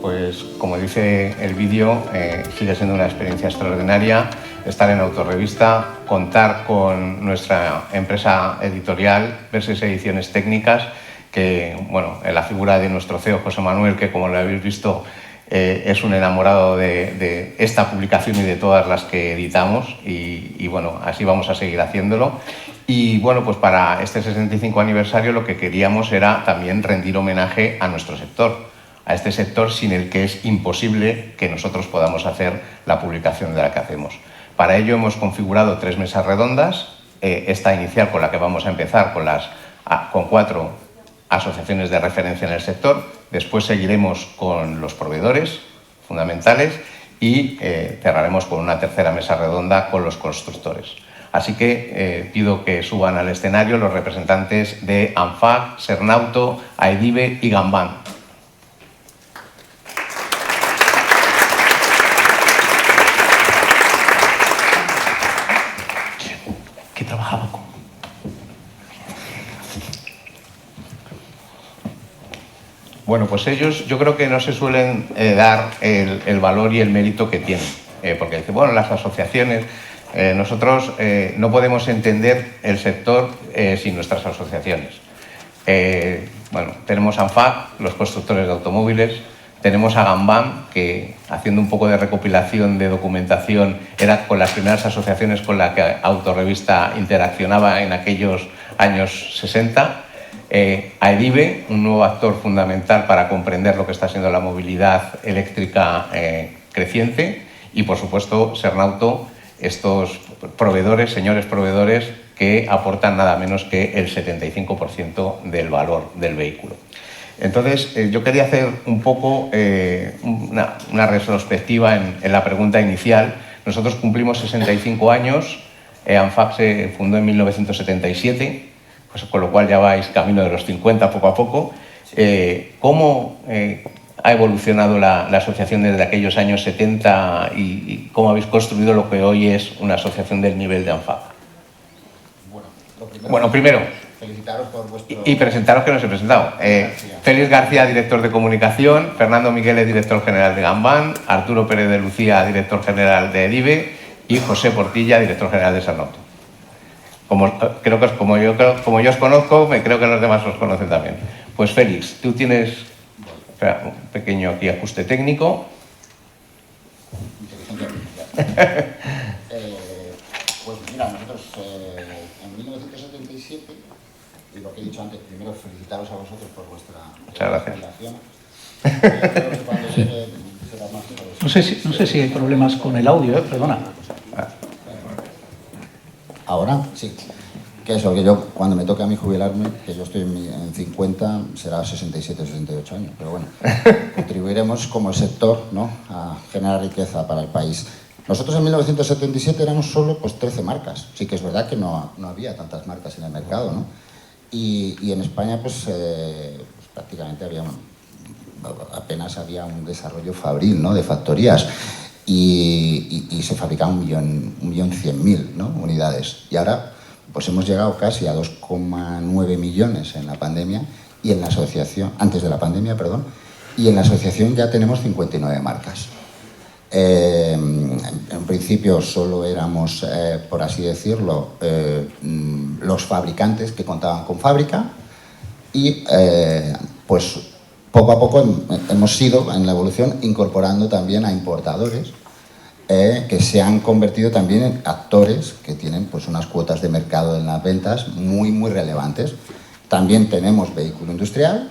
Pues como dice el vídeo, sigue siendo una experiencia extraordinaria estar en Autorrevista, contar con nuestra empresa editorial, Verses Ediciones Técnicas, que, bueno, en la figura de nuestro CEO, José Manuel, que como lo habéis visto, es un enamorado de esta publicación y de todas las que editamos y bueno, así vamos a seguir haciéndolo. Y bueno, pues para este 65 aniversario lo que queríamos era también rendir homenaje a nuestro sector, a este sector sin el que es imposible que nosotros podamos hacer la publicación de la que hacemos. Para ello hemos configurado 3 mesas redondas, esta inicial con la que vamos a empezar con 4 asociaciones de referencia en el sector, después seguiremos con los proveedores fundamentales y cerraremos con una tercera mesa redonda con los constructores. Así que pido que suban al escenario los representantes de ANFAC, Sernauto, Aedive y Gambán. Que trabajaba con... Bueno, pues ellos yo creo que no se suelen dar el valor y el mérito que tienen, porque bueno, las asociaciones, nosotros no podemos entender el sector sin nuestras asociaciones. Bueno, tenemos ANFAC, los constructores de automóviles, tenemos a Gambán, que haciendo un poco de recopilación de documentación era con las primeras asociaciones con las que Autorrevista interaccionaba en aquellos años 60. Aedive, un nuevo actor fundamental para comprender lo que está siendo la movilidad eléctrica creciente, y por supuesto Sernauto, estos proveedores, señores proveedores, que aportan nada menos que el 75% del valor del vehículo. Entonces, yo quería hacer un poco una retrospectiva en la pregunta inicial. Nosotros cumplimos 65 años, ANFAC se fundó en 1977, pues, con lo cual ya vais camino de los 50 poco a poco. ¿Cómo ha evolucionado la asociación desde aquellos años 70 y cómo habéis construido lo que hoy es una asociación del nivel de ANFAC? Bueno, primero felicitaros por vuestro... Y presentaros que no os he presentado. Félix García, director de comunicación, Fernando Migueles, director general de Gambán, Arturo Pérez de Lucía, director general de Aedive, y José Portilla, director general de Sernauto. Como yo os conozco, creo que los demás os conocen también. Pues Félix, tú tienes un pequeño aquí ajuste técnico. Pues mira, nosotros en 1977, y lo que he dicho antes, primero felicitaros a vosotros por vuestra jubilación. No sé si hay problemas con el audio, perdona. ¿Ahora? Sí. Que eso, que yo cuando me toque a mí jubilarme, que yo estoy en 50, será 67, 68 años, pero bueno, contribuiremos como sector, ¿no?, a generar riqueza para el país. Nosotros en 1977 éramos solo pues 13 marcas. Sí que es verdad que no había tantas marcas en el mercado, ¿no? Y en España pues prácticamente apenas había un desarrollo fabril, ¿no?, de factorías. Y se fabricaban 1.100.000, ¿no?, unidades. Y ahora pues hemos llegado casi a 2,9 millones en la pandemia, y en la asociación, antes de la pandemia, perdón, y en la asociación ya tenemos 59 marcas. En principio solo éramos, por así decirlo, los fabricantes que contaban con fábrica, y pues poco a poco hemos ido en la evolución incorporando también a importadores que se han convertido también en actores que tienen pues unas cuotas de mercado en las ventas muy muy relevantes. También tenemos vehículo industrial,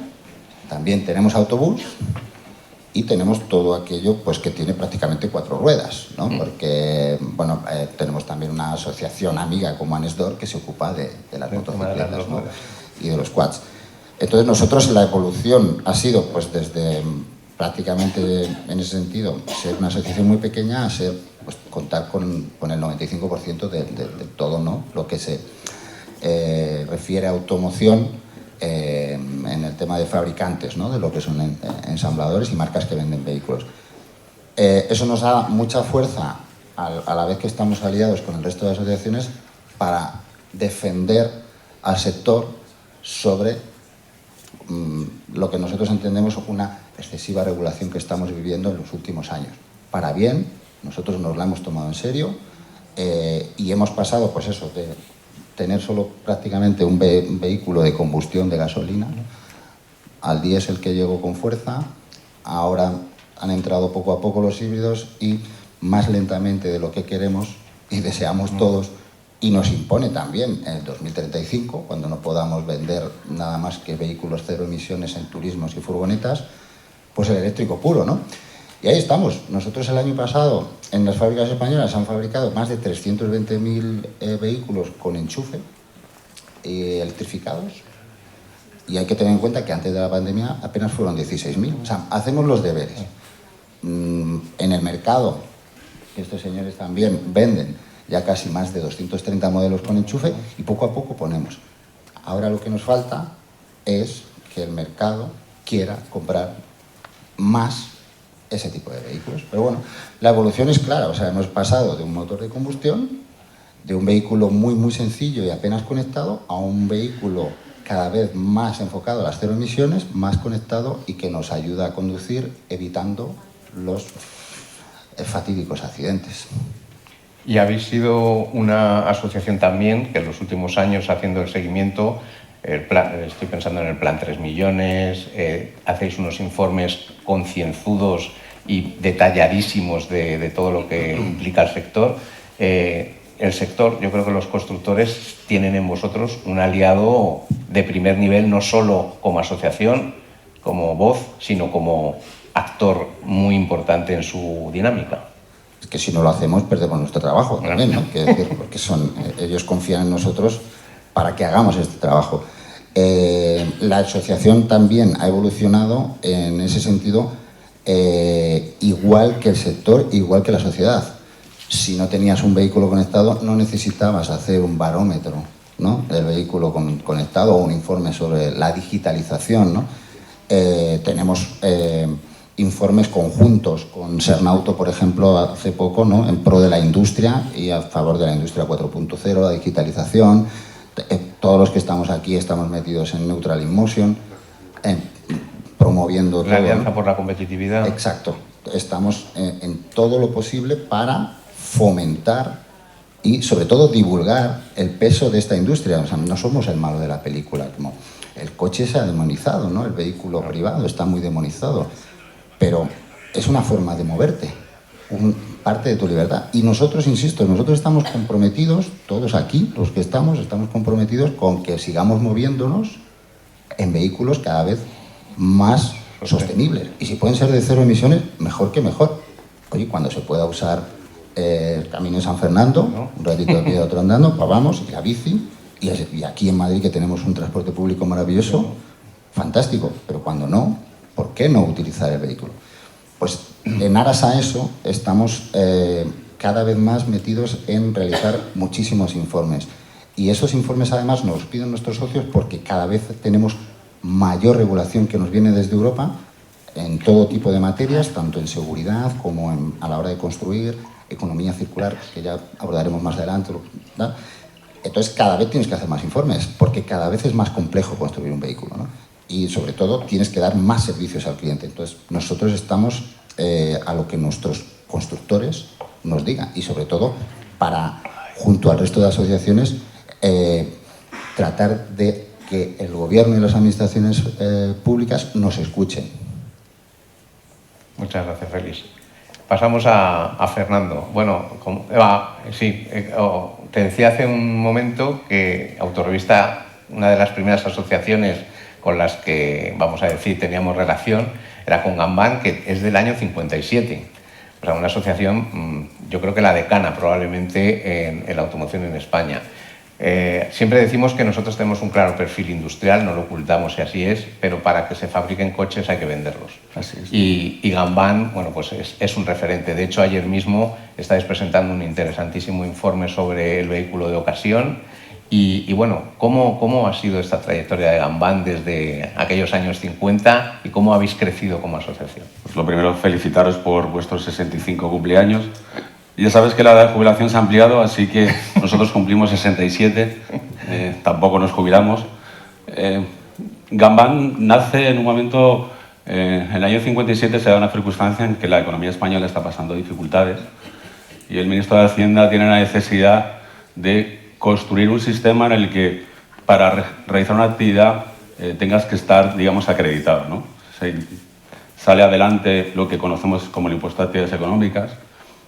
también tenemos autobús, y tenemos todo aquello pues que tiene prácticamente 4 ruedas, ¿no? Porque bueno, tenemos también una asociación amiga como Anesdor que se ocupa de las motocicletas, ¿no?, y de los quads. Entonces nosotros la evolución ha sido pues desde prácticamente en ese sentido ser una asociación muy pequeña a ser pues contar con el 95% de todo, ¿no?, lo que se refiere a automoción en el tema de fabricantes, ¿no?, de lo que son ensambladores y marcas que venden vehículos. Eso nos da mucha fuerza a la vez que estamos aliados con el resto de asociaciones para defender al sector sobre lo que nosotros entendemos una excesiva regulación que estamos viviendo en los últimos años. Para bien, nosotros nos la hemos tomado en serio y hemos pasado, pues eso, de tener solo prácticamente un vehículo de combustión de gasolina al diésel que llegó con fuerza. Ahora han entrado poco a poco los híbridos y más lentamente de lo que queremos y deseamos todos, y nos impone también en el 2035, cuando no podamos vender nada más que vehículos cero emisiones en turismos y furgonetas, pues el eléctrico puro, ¿no? Y ahí estamos. Nosotros el año pasado en las fábricas españolas han fabricado más de 320.000 vehículos con enchufe electrificados, y hay que tener en cuenta que antes de la pandemia apenas fueron 16.000. O sea, hacemos los deberes. En el mercado, estos señores también venden ya casi más de 230 modelos con enchufe y poco a poco ponemos. Ahora lo que nos falta es que el mercado quiera comprar más ese tipo de vehículos. Pero bueno, la evolución es clara. O sea, hemos pasado de un motor de combustión, de un vehículo muy sencillo y apenas conectado, a un vehículo cada vez más enfocado a las cero emisiones, más conectado y que nos ayuda a conducir evitando los fatídicos accidentes. Y habéis sido una asociación también que en los últimos años, haciendo el seguimiento, estoy pensando en el plan 3 millones, hacéis unos informes concienzudos y detalladísimos de todo lo que implica el sector. El sector, yo creo que los constructores tienen en vosotros un aliado de primer nivel, no solo como asociación, como voz, sino como actor muy importante en su dinámica. Es que si no lo hacemos perdemos nuestro trabajo también, ¿no? Quiero decir, porque ellos confían en nosotros para que hagamos este trabajo. La asociación también ha evolucionado en ese sentido, igual que el sector, igual que la sociedad. Si no tenías un vehículo conectado, no necesitabas hacer un barómetro, ¿no?, del vehículo conectado o un informe sobre la digitalización, ¿no? Tenemos informes conjuntos con Sernauto, por ejemplo, hace poco, ¿no?, en pro de la industria y a favor de la industria 4.0, la digitalización. Todos los que estamos aquí estamos metidos en Neutral in Motion, promoviendo la Alianza por la Competitividad. Exacto. Estamos en todo lo posible para fomentar y, sobre todo, divulgar el peso de esta industria. O sea, no somos el malo de la película. Como el coche se ha demonizado, ¿no? El vehículo privado está muy demonizado. Pero es una forma de moverte, parte de tu libertad. Y nosotros, insisto, nosotros estamos comprometidos, todos aquí, los que estamos comprometidos con que sigamos moviéndonos en vehículos cada vez más sostenibles. Y si pueden ser de cero emisiones, mejor que mejor. Oye, cuando se pueda usar el Camino de San Fernando, ¿no?, un ratito de pie, otro andando, pues vamos, y la bici, y aquí en Madrid, que tenemos un transporte público maravilloso, fantástico. Pero cuando no, ¿por qué no utilizar el vehículo? Pues en aras a eso estamos cada vez más metidos en realizar muchísimos informes. Y esos informes además nos los piden nuestros socios porque cada vez tenemos mayor regulación que nos viene desde Europa en todo tipo de materias, tanto en seguridad como a la hora de construir, economía circular, que ya abordaremos más adelante, ¿no? Entonces cada vez tienes que hacer más informes porque cada vez es más complejo construir un vehículo, ¿no? Y sobre todo tienes que dar más servicios al cliente. Entonces nosotros estamos a lo que nuestros constructores nos digan y sobre todo para, junto al resto de asociaciones, tratar de que el gobierno y las administraciones públicas nos escuchen. Muchas gracias, Félix. Pasamos a Fernando. Bueno, sí, te decía hace un momento que Autorevista, una de las primeras asociaciones con las que, vamos a decir, teníamos relación, era con Gamban, que es del año 57. O sea, una asociación, yo creo que la decana probablemente en la automoción en España. Siempre decimos que nosotros tenemos un claro perfil industrial, no lo ocultamos y así es, pero para que se fabriquen coches hay que venderlos. Así es. Y Gamban, bueno, pues es un referente. De hecho, ayer mismo estáis presentando un interesantísimo informe sobre el vehículo de ocasión. Y bueno, ¿cómo ha sido esta trayectoria de Gamban desde aquellos años 50 y cómo habéis crecido como asociación? Pues lo primero, felicitaros por vuestros 65 cumpleaños. Ya sabes que la edad de jubilación se ha ampliado, así que nosotros cumplimos 67, tampoco nos jubilamos, Gambán nace en un momento, en el año 57 se da una circunstancia en que la economía española está pasando dificultades y el ministro de Hacienda tiene la necesidad de construir un sistema en el que para realizar una actividad tengas que estar, digamos, acreditado, ¿no? Sale adelante lo que conocemos como el impuesto de actividades económicas,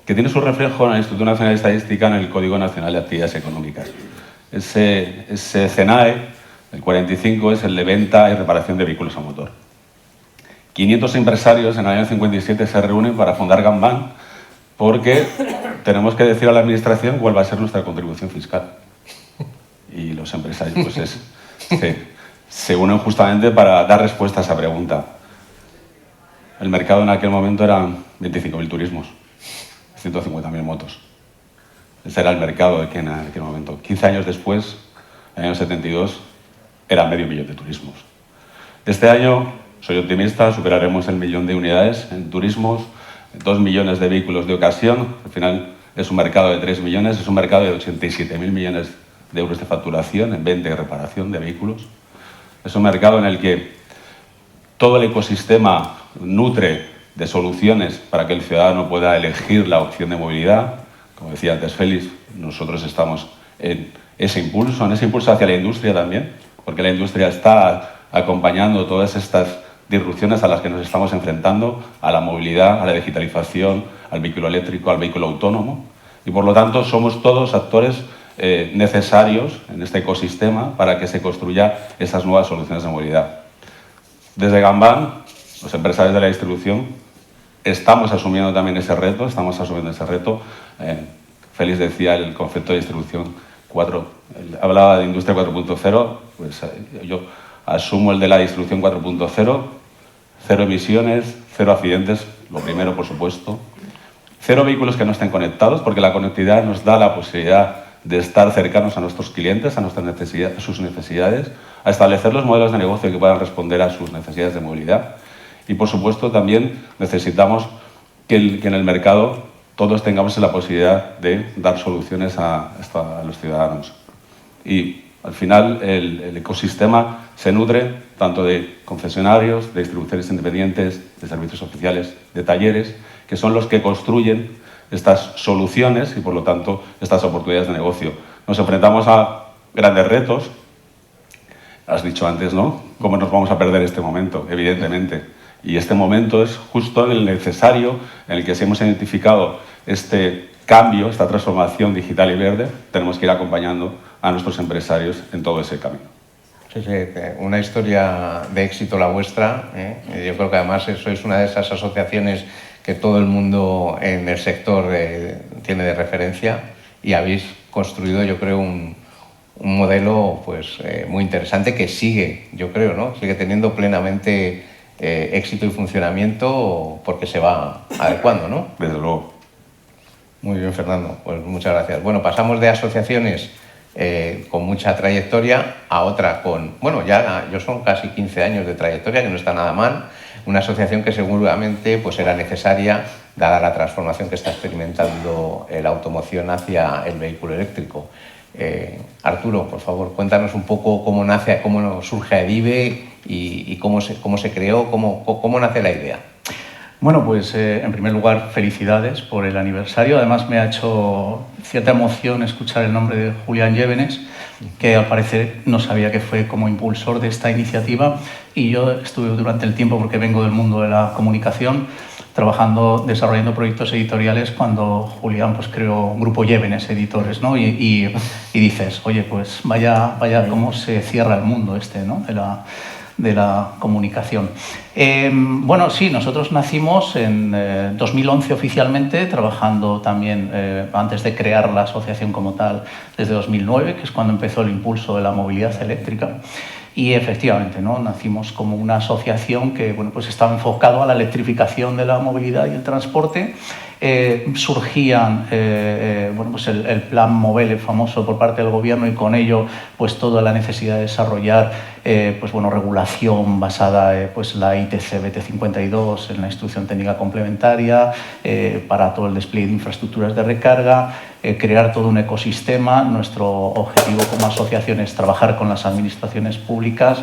que tiene su reflejo en el Instituto Nacional de Estadística en el Código Nacional de Actividades Económicas. Ese CENAE, el 45, es el de venta y reparación de vehículos a motor. 500 empresarios en el año 57 se reúnen para fundar Gambán porque tenemos que decir a la Administración cuál va a ser nuestra contribución fiscal. Y los empresarios pues se unen justamente para dar respuesta a esa pregunta. El mercado en aquel momento eran 25.000 turismos, 150.000 motos. Ese era el mercado en aquel momento. 15 años después, en el año 72, era 500.000 de turismos. Este año, soy optimista, superaremos el 1.000.000 de unidades en turismos, 2 millones de vehículos de ocasión. Al final es un mercado de 3 millones, es un mercado de 87.000 millones de euros de facturación en venta y reparación de vehículos. Es un mercado en el que todo el ecosistema nutre de soluciones para que el ciudadano pueda elegir la opción de movilidad. Como decía antes Félix, nosotros estamos en ese impulso hacia la industria también, porque la industria está acompañando todas estas disrupciones a las que nos estamos enfrentando, a la movilidad, a la digitalización, al vehículo eléctrico, al vehículo autónomo. Y por lo tanto somos todos actores necesarios en este ecosistema para que se construyan esas nuevas soluciones de movilidad. Desde Gambán, los empresarios de la distribución, estamos asumiendo también ese reto, Félix decía el concepto de distribución 4, hablaba de industria 4.0, pues yo asumo el de la distribución 4.0, 0 emisiones, 0 accidentes, lo primero por supuesto, 0 vehículos que no estén conectados, porque la conectividad nos da la posibilidad de estar cercanos a nuestros clientes, a sus necesidades, a establecer los modelos de negocio que puedan responder a sus necesidades de movilidad. Y, por supuesto, también necesitamos que en el mercado todos tengamos la posibilidad de dar soluciones a los ciudadanos. Y, al final, el ecosistema se nutre tanto de concesionarios, de distribuciones independientes, de servicios oficiales, de talleres, que son los que construyen estas soluciones y, por lo tanto, estas oportunidades de negocio. Nos enfrentamos a grandes retos. Has dicho antes, ¿no? ¿Cómo nos vamos a perder este momento? Evidentemente. Y este momento es justo el necesario en el que si hemos identificado este cambio, esta transformación digital y verde, tenemos que ir acompañando a nuestros empresarios en todo ese camino. Sí, una historia de éxito la vuestra. Yo creo que además sois una de esas asociaciones que todo el mundo en el sector tiene de referencia y habéis construido, yo creo, un modelo pues, muy interesante que sigue, yo creo, ¿no? Sigue teniendo plenamente éxito y funcionamiento porque se va adecuando, ¿no? Desde luego. Muy bien, Fernando. Pues muchas gracias. Bueno, pasamos de asociaciones con mucha trayectoria a otra con... Bueno, ya son casi 15 años de trayectoria, que no está nada mal. Una asociación que seguramente pues, era necesaria, dada la transformación que está experimentando la automoción hacia el vehículo eléctrico. Arturo, por favor, cuéntanos un poco cómo surge AEDIVE y cómo se creó, cómo nace la idea. Bueno, pues en primer lugar, felicidades por el aniversario. Además, me ha hecho cierta emoción escuchar el nombre de Julián Llévenes, que al parecer no sabía que fue como impulsor de esta iniciativa. Y yo estuve durante el tiempo, porque vengo del mundo de la comunicación, desarrollando proyectos editoriales cuando Julián pues, creó Grupo Llévenes Editores, ¿no? Y dices, oye, pues vaya cómo se cierra el mundo ¿no? de la comunicación. Bueno, sí, nosotros nacimos en 2011 oficialmente, trabajando también, antes de crear la asociación como tal, desde 2009, que es cuando empezó el impulso de la movilidad eléctrica. Y efectivamente, ¿no? Nacimos como una asociación que bueno, pues estaba enfocado a la electrificación de la movilidad y el transporte. Surgían bueno, pues el plan Movele famoso por parte del gobierno y con ello pues toda la necesidad de desarrollar pues bueno, regulación basada pues la ITC BT52 en la instrucción técnica complementaria, para todo el despliegue de infraestructuras de recarga, crear todo un ecosistema. Nuestro objetivo como asociación es trabajar con las administraciones públicas,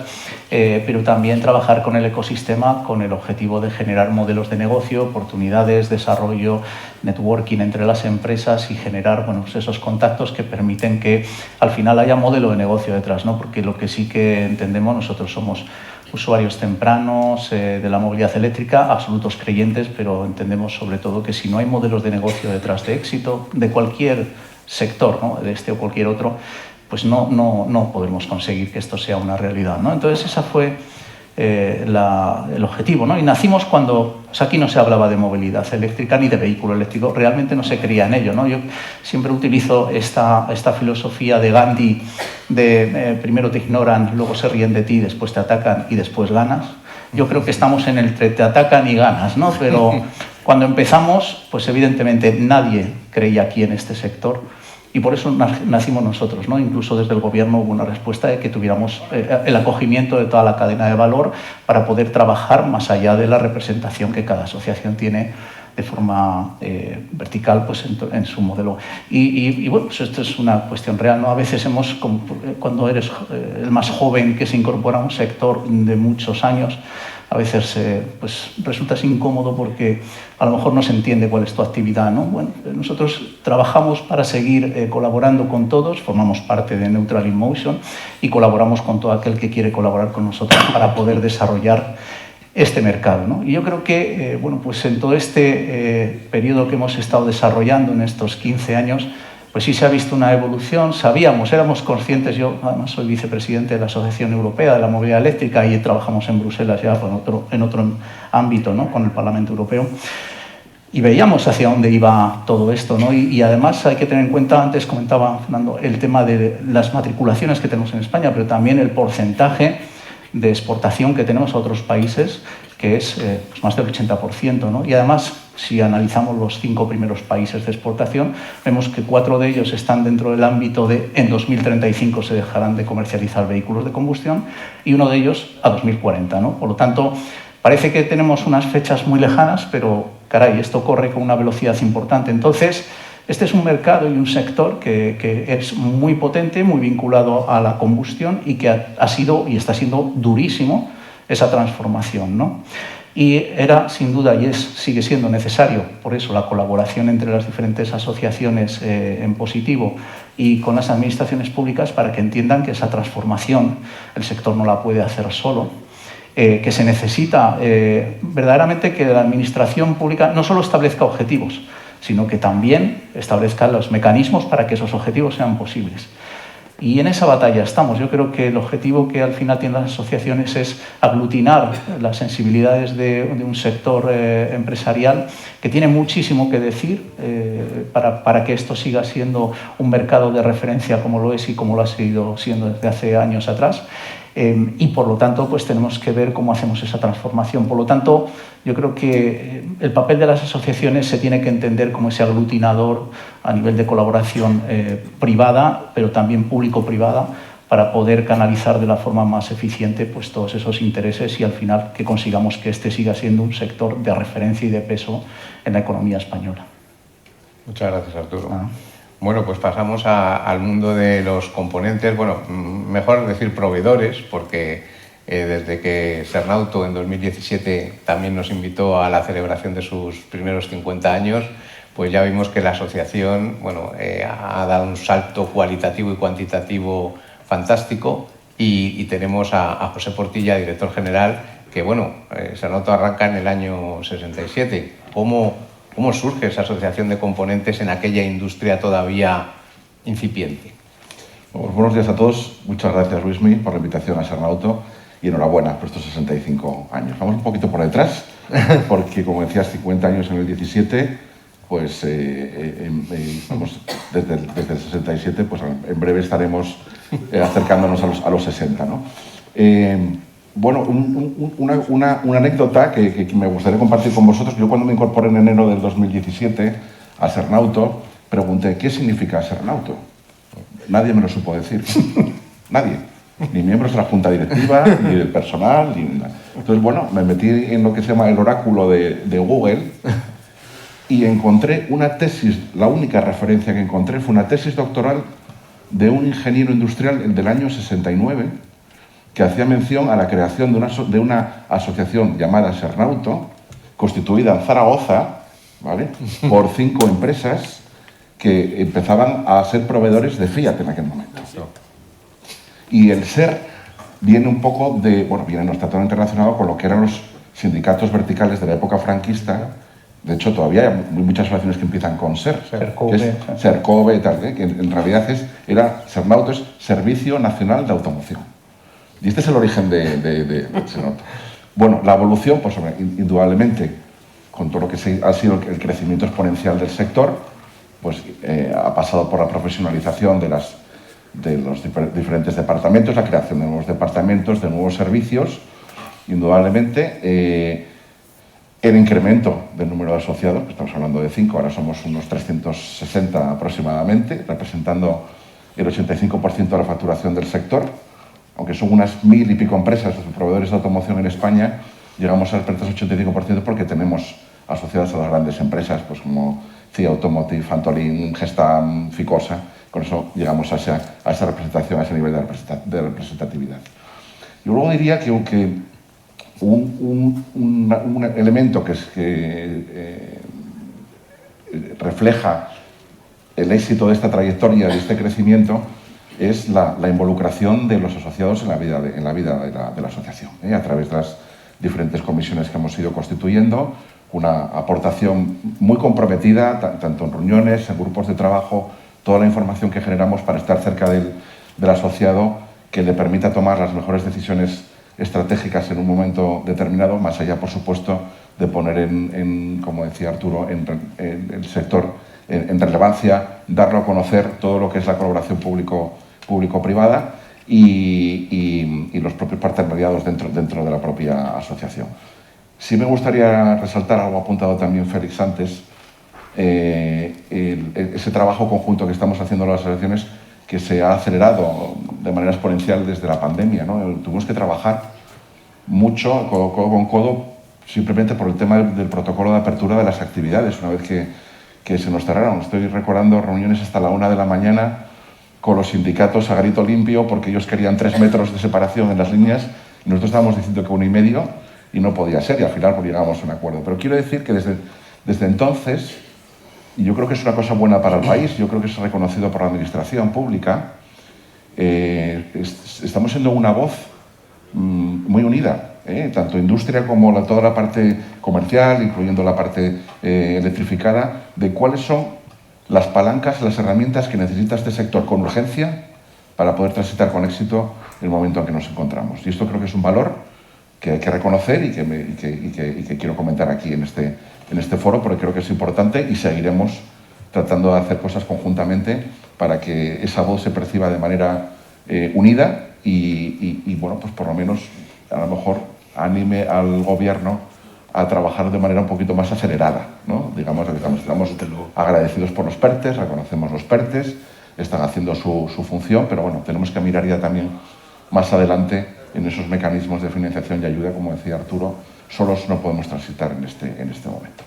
pero también trabajar con el ecosistema con el objetivo de generar modelos de negocio, oportunidades, desarrollo, networking entre las empresas y generar, bueno, pues esos contactos que permiten que al final haya modelo de negocio detrás, ¿no? Porque lo que sí que entendemos, nosotros somos usuarios tempranos de la movilidad eléctrica, absolutos creyentes, pero entendemos sobre todo que si no hay modelos de negocio detrás de éxito de cualquier sector, ¿no? De este o cualquier otro, pues no podemos conseguir que esto sea una realidad, ¿no? Entonces esa fue el objetivo, ¿no? Y nacimos cuando, pues aquí no se hablaba de movilidad eléctrica ni de vehículo eléctrico, realmente no se creía en ello, ¿no? Yo siempre utilizo esta filosofía de Gandhi de primero te ignoran, luego se ríen de ti, después te atacan y después ganas. Yo creo que estamos en el te atacan y ganas, ¿no? Pero cuando empezamos, pues evidentemente nadie creía aquí en este sector. Y por eso nacimos nosotros, ¿no? Incluso desde el Gobierno hubo una respuesta de que tuviéramos el acogimiento de toda la cadena de valor para poder trabajar más allá de la representación que cada asociación tiene de forma vertical, pues en su modelo. Y bueno, pues esto es una cuestión real, ¿no? A veces cuando eres el más joven que se incorpora a un sector de muchos años, a veces pues resultas incómodo porque a lo mejor no se entiende cuál es tu actividad, ¿no? Bueno, nosotros trabajamos para seguir colaborando con todos, formamos parte de Neutral in Motion y colaboramos con todo aquel que quiere colaborar con nosotros para poder desarrollar este mercado, ¿no? Y yo creo que bueno, pues en todo este periodo que hemos estado desarrollando en estos 15 años, pues sí se ha visto una evolución. Éramos conscientes, yo además soy vicepresidente de la Asociación Europea de la Movilidad Eléctrica y trabajamos en Bruselas ya en otro ámbito, ¿no? Con el Parlamento Europeo. Y veíamos hacia dónde iba todo esto, ¿no? Y además hay que tener en cuenta, antes comentaba Fernando, el tema de las matriculaciones que tenemos en España, pero también el porcentaje de exportación que tenemos a otros países, que es pues más del 80%, ¿no? Y además, si analizamos los 5 primeros países de exportación, vemos que 4 de ellos están dentro del ámbito de en 2035 se dejarán de comercializar vehículos de combustión y uno de ellos a 2040, ¿no? Por lo tanto, parece que tenemos unas fechas muy lejanas, pero caray, esto corre con una velocidad importante. Entonces, este es un mercado y un sector que es muy potente, muy vinculado a la combustión y que ha sido y está siendo durísimo esa transformación, ¿no? Y era, sin duda, y sigue siendo necesario, por eso, la colaboración entre las diferentes asociaciones en positivo y con las administraciones públicas para que entiendan que esa transformación el sector no la puede hacer solo, que se necesita verdaderamente que la administración pública no solo establezca objetivos, sino que también establezca los mecanismos para que esos objetivos sean posibles. Y en esa batalla estamos. Yo creo que el objetivo que al final tienen las asociaciones es aglutinar las sensibilidades de un sector empresarial que tiene muchísimo que decir para que esto siga siendo un mercado de referencia como lo es y como lo ha sido siendo desde hace años atrás. Y por lo tanto, pues tenemos que ver cómo hacemos esa transformación. Por lo tanto, yo creo que el papel de las asociaciones se tiene que entender como ese aglutinador a nivel de colaboración privada, pero también público-privada, para poder canalizar de la forma más eficiente pues, todos esos intereses y al final que consigamos que este siga siendo un sector de referencia y de peso en la economía española. Muchas gracias, Arturo. Bueno, pues pasamos al mundo de los componentes, bueno, mejor decir proveedores, porque desde que Cernauto en 2017 también nos invitó a la celebración de sus primeros 50 años, pues ya vimos que la asociación, bueno, ha dado un salto cualitativo y cuantitativo fantástico y tenemos a José Portilla, director general, que bueno, Cernauto arranca en el año 67. ¿Cómo surge esa asociación de componentes en aquella industria todavía incipiente? Pues buenos días a todos. Muchas gracias, Luismi, por la invitación a Cernauto y enhorabuena por estos 65 años. Vamos un poquito por detrás, porque como decías, 50 años en el 17, pues vamos, desde el 67, pues en breve estaremos acercándonos a los 60, ¿no? Bueno, una anécdota que me gustaría compartir con vosotros. Yo cuando me incorporé en enero del 2017 a Cernauto, pregunté, ¿qué significa Cernauto? Nadie me lo supo decir. Nadie. ni miembros de la junta directiva, ni del personal, ni nada. Entonces, bueno, me metí en lo que se llama el oráculo de Google y encontré una tesis, la única referencia que encontré fue una tesis doctoral de un ingeniero industrial del año 69 que hacía mención a la creación de una asociación llamada Sernauto, constituida en Zaragoza, ¿vale?, por 5 empresas que empezaban a ser proveedores de Fiat en aquel momento. Y el SER viene un poco de, bueno, no está todo internacionado con lo que eran los sindicatos verticales de la época franquista. De hecho, todavía hay muchas asociaciones que empiezan con SER, que es Sercobe y tal, que en realidad Sernauto es Servicio Nacional de Automoción. Y este es el origen de Sernauto. Bueno, la evolución, pues indudablemente, con todo lo que ha sido el crecimiento exponencial del sector, pues ha pasado por la profesionalización de los diferentes departamentos, la creación de nuevos departamentos, de nuevos servicios, indudablemente. El incremento del número de asociados, que estamos hablando de 5, ahora somos unos 360 aproximadamente, representando el 85% de la facturación del sector. Aunque son unas 1000 y pico empresas, los proveedores de automoción en España, llegamos al 85% porque tenemos asociadas a las grandes empresas, pues como CIA Automotive, Antolin, Gestam, Ficosa. Con eso llegamos a esa representación, a ese nivel de representatividad. Yo luego diría que un elemento que refleja el éxito de esta trayectoria, de este crecimiento, es la involucración de los asociados en la vida de la asociación, a través de las diferentes comisiones que hemos ido constituyendo, una aportación muy comprometida, tanto en reuniones, en grupos de trabajo, toda la información que generamos para estar cerca del asociado, que le permita tomar las mejores decisiones estratégicas en un momento determinado, más allá, por supuesto, de poner como decía Arturo, en el sector en relevancia, darlo a conocer todo lo que es la colaboración público-privada y los propios partenariados dentro de la propia asociación. Sí me gustaría resaltar algo apuntado también Félix antes, ese trabajo conjunto que estamos haciendo las asociaciones, que se ha acelerado de manera exponencial desde la pandemia, ¿no? Tuvimos que trabajar mucho, codo con codo, simplemente por el tema del protocolo de apertura de las actividades, una vez que se nos cerraron. Estoy recordando reuniones hasta la 1 de la mañana con los sindicatos a grito limpio, porque ellos querían 3 metros de separación en las líneas, y nosotros estábamos diciendo que 1,5, y no podía ser, y al final pues llegamos a un acuerdo. Pero quiero decir que desde entonces, y yo creo que es una cosa buena para el país, yo creo que es reconocido por la administración pública, estamos siendo una voz muy unida, tanto industria como toda la parte comercial, incluyendo la parte electrificada, de cuáles son las palancas, las herramientas que necesita este sector con urgencia para poder transitar con éxito el momento en que nos encontramos. Y esto creo que es un valor que hay que reconocer y que quiero comentar aquí en este foro, porque creo que es importante, y seguiremos tratando de hacer cosas conjuntamente para que esa voz se perciba de manera unida y bueno, pues por lo menos a lo mejor anime al gobierno a trabajar de manera un poquito más acelerada, ¿no? Digamos, estamos agradecidos por los PERTEs, reconocemos los PERTEs, están haciendo su función, pero bueno, tenemos que mirar ya también más adelante en esos mecanismos de financiación y ayuda, como decía Arturo, solos no podemos transitar en este momento.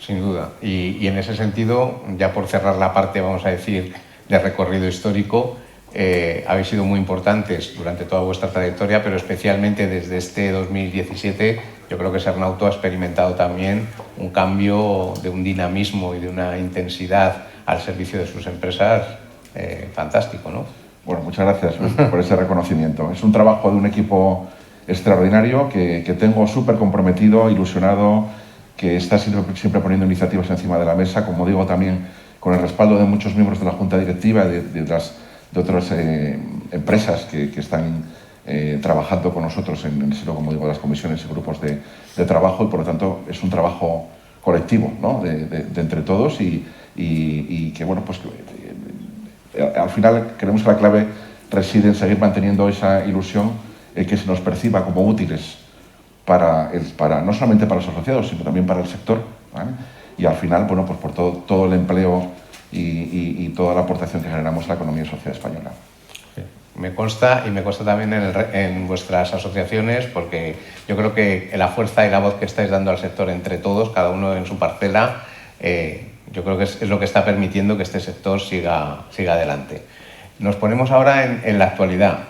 Sin duda. Y en ese sentido, ya por cerrar la parte, vamos a decir, de recorrido histórico, habéis sido muy importantes durante toda vuestra trayectoria, pero especialmente desde este 2017, yo creo que Sernauto ha experimentado también un cambio de un dinamismo y de una intensidad al servicio de sus empresas fantástico, ¿no? Bueno, muchas gracias por ese reconocimiento. Es un trabajo de un equipo extraordinario que tengo súper comprometido, ilusionado, que está siempre poniendo iniciativas encima de la mesa, como digo, también con el respaldo de muchos miembros de la Junta Directiva, de otras empresas que están trabajando con nosotros en el seno, como digo, de las comisiones y grupos de trabajo, y por lo tanto es un trabajo colectivo, ¿no? de entre todos y que, bueno, pues al final creemos que la clave reside en seguir manteniendo esa ilusión, que se nos perciba como útiles no solamente para los asociados, sino también para el sector, ¿vale? Y al final, bueno, pues por todo el empleo y toda la aportación que generamos a la economía social española. Me consta, y me consta también en vuestras asociaciones, porque yo creo que la fuerza y la voz que estáis dando al sector entre todos, cada uno en su parcela, yo creo que es lo que está permitiendo que este sector siga adelante. Nos ponemos ahora en la actualidad.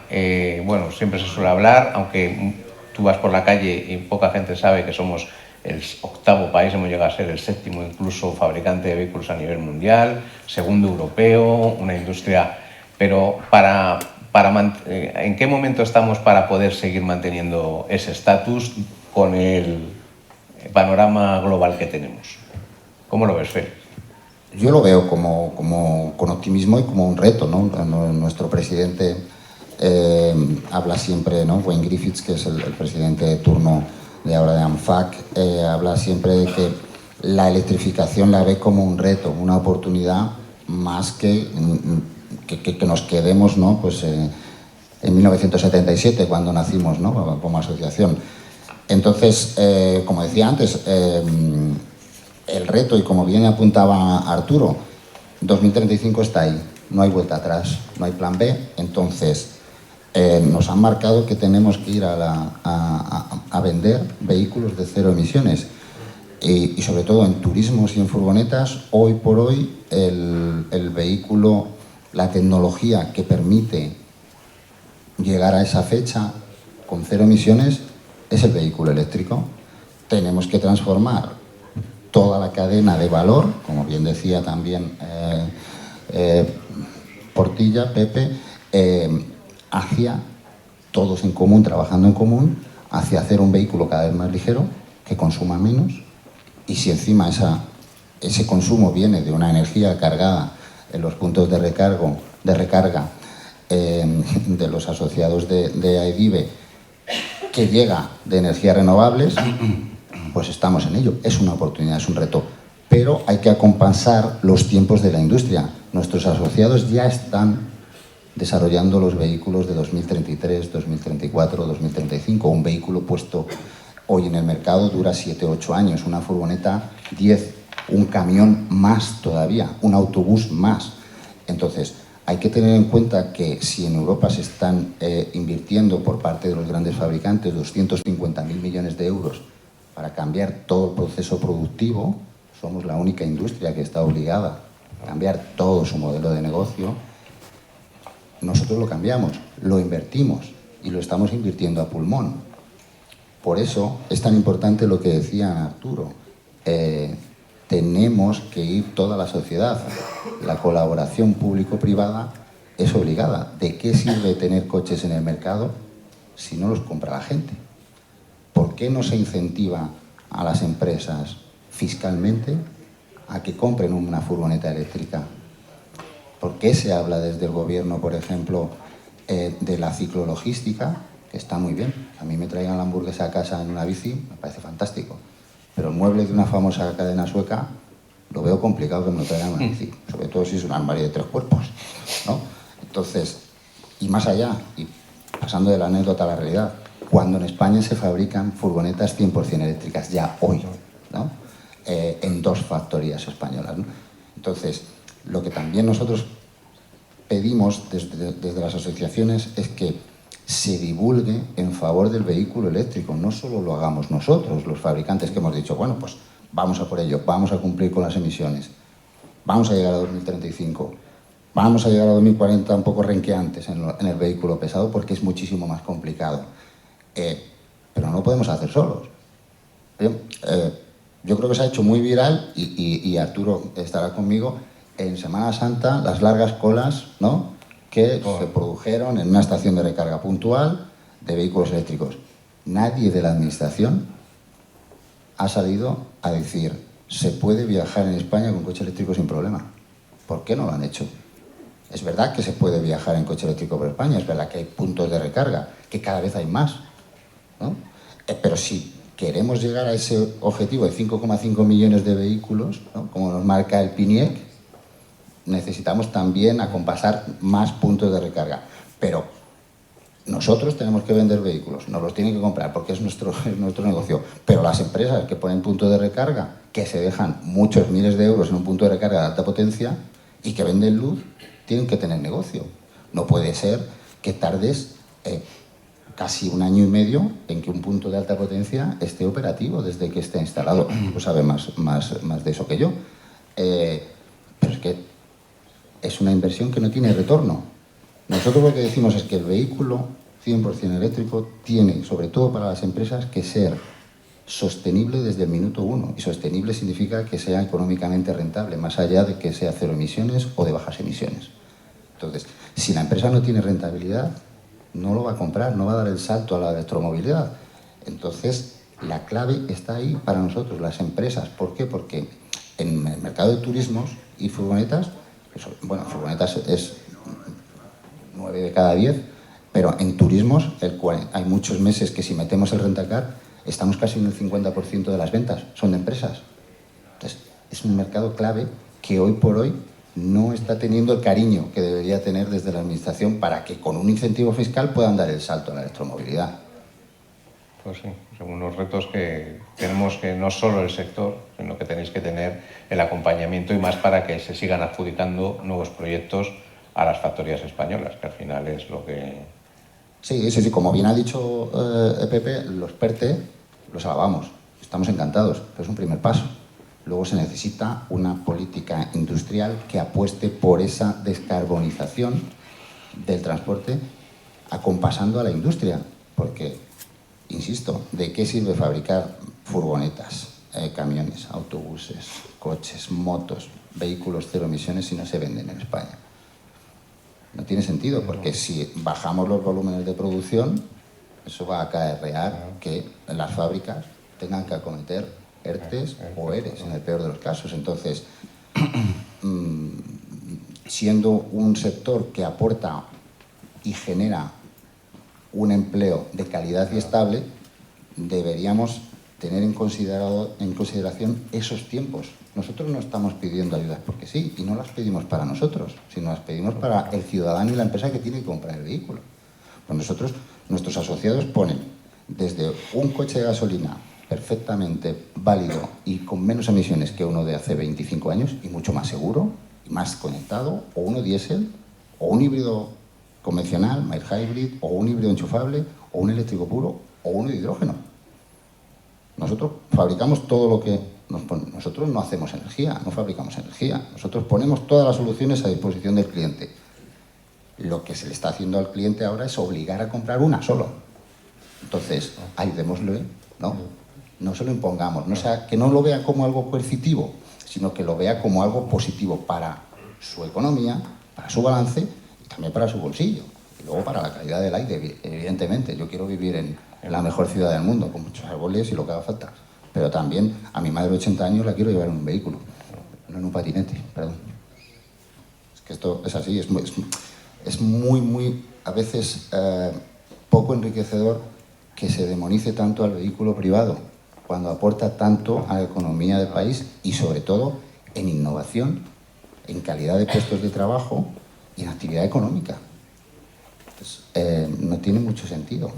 Bueno, siempre se suele hablar, aunque tú vas por la calle y poca gente sabe que somos el 8º país, hemos llegado a ser el 7º incluso fabricante de vehículos a nivel mundial, 2º europeo, una industria... Pero ¿en qué momento estamos para poder seguir manteniendo ese estatus con el panorama global que tenemos? ¿Cómo lo ves, Fer? Yo lo veo con optimismo y como un reto, ¿no? Nuestro presidente habla siempre, ¿no? Wayne Griffiths, que es el presidente de turno de ahora de ANFAC, habla siempre de que la electrificación la ve como un reto, una oportunidad, más que nos quedemos, ¿no? Pues, en 1977, cuando nacimos, ¿no? Como asociación. Entonces, como decía antes, el reto, y como bien apuntaba Arturo, 2035 está ahí, no hay vuelta atrás, no hay plan B. Entonces, nos han marcado que tenemos que ir a vender vehículos de 0 emisiones. Y sobre todo en turismos y en furgonetas, hoy por hoy el vehículo, la tecnología que permite llegar a esa fecha con 0 emisiones es el vehículo eléctrico. Tenemos que transformar toda la cadena de valor, como bien decía también Portilla, Pepe, hacia todos en común, trabajando en común, hacia hacer un vehículo cada vez más ligero, que consuma menos. Y si encima ese consumo viene de una energía cargada en los puntos de recarga de los asociados de AEDIVE, que llega de energías renovables, pues estamos en ello. Es una oportunidad, es un reto. Pero hay que acompasar los tiempos de la industria. Nuestros asociados ya están desarrollando los vehículos de 2033, 2034, 2035. Un vehículo puesto hoy en el mercado dura 7 o 8 años, una furgoneta 10, un camión más todavía, un autobús más. Entonces, hay que tener en cuenta que si en Europa se están invirtiendo por parte de los grandes fabricantes 250.000 millones de euros para cambiar todo el proceso productivo, somos la única industria que está obligada a cambiar todo su modelo de negocio. Nosotros lo cambiamos, lo invertimos y lo estamos invirtiendo a pulmón. Por eso es tan importante lo que decía Arturo. Tenemos que ir toda la sociedad. La colaboración público-privada es obligada. ¿De qué sirve tener coches en el mercado si no los compra la gente? ¿Por qué no se incentiva a las empresas fiscalmente a que compren una furgoneta eléctrica? ¿Por qué se habla desde el gobierno, por ejemplo, de la ciclologística? Que está muy bien. A mí me traigan la hamburguesa a casa en una bici, me parece fantástico. Pero el mueble de una famosa cadena sueca lo veo complicado que me lo traigan en una bici, sobre todo si es un armario de 3 cuerpos, ¿no? Entonces, y más allá, y pasando de la anécdota a la realidad, cuando en España se fabrican furgonetas 100% eléctricas ya hoy, ¿no? En 2 factorías españolas, ¿no? Entonces, lo que también nosotros pedimos desde las asociaciones es que se divulgue en favor del vehículo eléctrico. No solo lo hagamos nosotros, los fabricantes, que hemos dicho, bueno, pues vamos a por ello, vamos a cumplir con las emisiones, vamos a llegar a 2035, vamos a llegar a 2040 un poco renqueantes en el vehículo pesado, porque es muchísimo más complicado. Pero no lo podemos hacer solos. Yo creo que se ha hecho muy viral, y Arturo estará conmigo, en Semana Santa, las largas colas, ¿no?, que se produjeron en una estación de recarga puntual de vehículos eléctricos. Nadie de la administración ha salido a decir, se puede viajar en España con coche eléctrico sin problema. ¿Por qué no lo han hecho? Es verdad que se puede viajar en coche eléctrico por España, es verdad que hay puntos de recarga, que cada vez hay más, ¿no? Pero si queremos llegar a ese objetivo de 5,5 millones de vehículos, ¿no?, como nos marca el PNIEC, necesitamos también acompasar más puntos de recarga. Pero nosotros tenemos que vender vehículos, nos los tienen que comprar porque es nuestro negocio. Pero las empresas que ponen puntos de recarga, que se dejan muchos miles de euros en un punto de recarga de alta potencia y que venden luz, tienen que tener negocio. No puede ser que tardes casi 1 año y medio en que un punto de alta potencia esté operativo desde que esté instalado. Tú sabes más de eso que yo. Pero es que es una inversión que no tiene retorno. Nosotros lo que decimos es que el vehículo 100% eléctrico tiene, sobre todo para las empresas, que ser sostenible desde el minuto 1. Y sostenible significa que sea económicamente rentable, más allá de que sea cero emisiones o de bajas emisiones. Entonces, si la empresa no tiene rentabilidad, no lo va a comprar, no va a dar el salto a la electromovilidad. Entonces, la clave está ahí para nosotros, las empresas. ¿Por qué? Porque en el mercado de turismos y furgonetas, bueno, furgonetas es 9 de cada 10, pero en turismos hay muchos meses que si metemos el rentacar, estamos casi en el 50% de las ventas, son de empresas. Entonces, es un mercado clave que hoy por hoy no está teniendo el cariño que debería tener desde la Administración para que con un incentivo fiscal puedan dar el salto a la electromovilidad. Pues sí, son unos retos que tenemos que no solo el sector, sino que tenéis que tener el acompañamiento y más para que se sigan adjudicando nuevos proyectos a las factorías españolas, que al final es lo que... Sí, como bien ha dicho Pepe, los PERTE los alabamos, estamos encantados, pero es un primer paso. Luego se necesita una política industrial que apueste por esa descarbonización del transporte acompasando a la industria, porque, insisto, ¿de qué sirve fabricar furgonetas, camiones, autobuses, coches, motos, vehículos cero emisiones si no se venden en España? No tiene sentido, porque si bajamos los volúmenes de producción, eso va a acarrear que las fábricas tengan que acometer ERTES o ERES, en el peor de los casos. Entonces, siendo un sector que aporta y genera un empleo de calidad y estable, deberíamos tener en consideración esos tiempos. Nosotros no estamos pidiendo ayudas porque sí, y no las pedimos para nosotros, sino las pedimos para el ciudadano y la empresa que tiene que comprar el vehículo. Pues nuestros asociados ponen desde un coche de gasolina perfectamente válido y con menos emisiones que uno de hace 25 años y mucho más seguro y más conectado, o uno diésel, o un híbrido convencional, mild hybrid, o un híbrido enchufable, o un eléctrico puro, o uno de hidrógeno. Nosotros fabricamos todo lo que nos ponen. Nosotros no hacemos energía, no fabricamos energía. Nosotros ponemos todas las soluciones a disposición del cliente. Lo que se le está haciendo al cliente ahora es obligar a comprar una solo. Entonces, ayudémosle, ¿no? No se lo impongamos, que no lo vea como algo coercitivo, sino que lo vea como algo positivo para su economía, para su balance y también para su bolsillo. Y luego para la calidad del aire, evidentemente. Yo quiero vivir en la mejor ciudad del mundo, con muchos árboles y lo que haga falta. Pero también a mi madre de 80 años la quiero llevar en un vehículo, no en un patinete, perdón. Es que esto es así, es muy, a veces poco enriquecedor que se demonice tanto al vehículo privado, cuando aporta tanto a la economía del país y sobre todo en innovación, en calidad de puestos de trabajo y en actividad económica. Entonces, no tiene mucho sentido.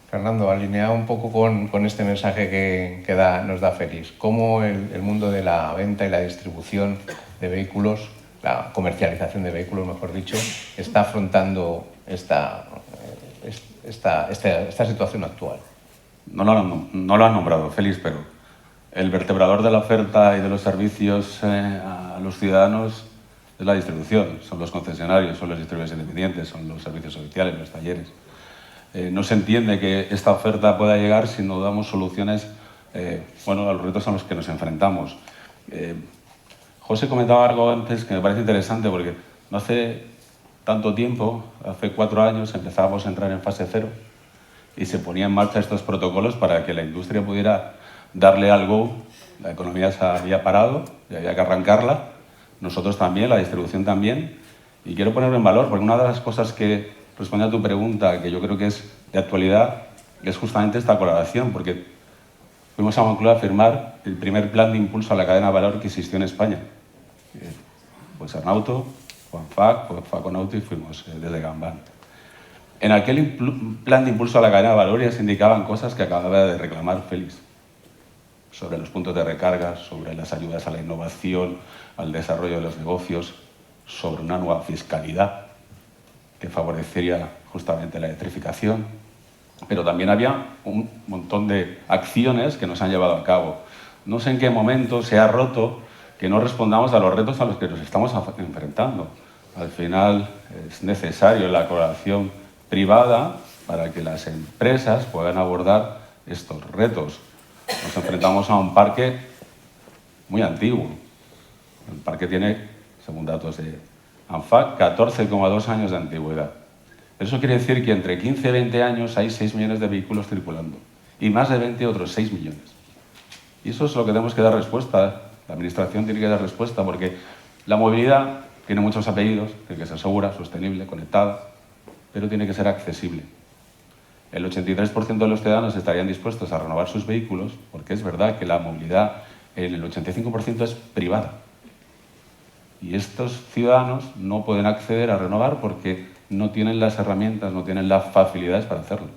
Fernando, alineado un poco con este mensaje que nos da Félix, ¿cómo el mundo de la venta y la distribución de vehículos, la comercialización de vehículos, mejor dicho, está afrontando esta situación actual? No lo han nombrado, Félix, pero el vertebrador de la oferta y de los servicios a los ciudadanos es la distribución. Son los concesionarios, son los distribuidores independientes, son los servicios sociales, los talleres. No se entiende que esta oferta pueda llegar si no damos soluciones a los retos a los que nos enfrentamos. José comentaba algo antes que me parece interesante porque no hace tanto tiempo, hace 4 años, empezábamos a entrar en fase 0 y se ponían en marcha estos protocolos para que la industria pudiera darle algo. La economía se había parado y había que arrancarla. Nosotros también, la distribución también. Y quiero ponerlo en valor porque una de las cosas que responde a tu pregunta, que yo creo que es de actualidad, es justamente esta colaboración, porque fuimos a Moncloa a firmar el primer plan de impulso a la cadena de valor que existió en España. Pues Arnauto, Juan Faconauto y fuimos desde Gambán. En aquel plan de impulso a la cadena de valor ya se indicaban cosas que acababa de reclamar Félix, sobre los puntos de recarga, sobre las ayudas a la innovación, al desarrollo de los negocios, sobre una nueva fiscalidad. que favorecería justamente la electrificación, pero también había un montón de acciones que nos han llevado a cabo. No sé en qué momento se ha roto que no respondamos a los retos a los que nos estamos enfrentando. Al final es necesario la colaboración privada para que las empresas puedan abordar estos retos. Nos enfrentamos a un parque muy antiguo. El parque tiene, según datos de ANFAC, 14,2 años de antigüedad. Eso quiere decir que entre 15 y 20 años hay 6 millones de vehículos circulando y más de 20 otros 6 millones. Y eso es lo que tenemos que dar respuesta. La Administración tiene que dar respuesta porque la movilidad tiene muchos apellidos, tiene que ser segura, sostenible, conectada, pero tiene que ser accesible. El 83% de los ciudadanos estarían dispuestos a renovar sus vehículos porque es verdad que la movilidad en el 85% es privada. Y estos ciudadanos no pueden acceder a renovar porque no tienen las herramientas, no tienen las facilidades para hacerlo.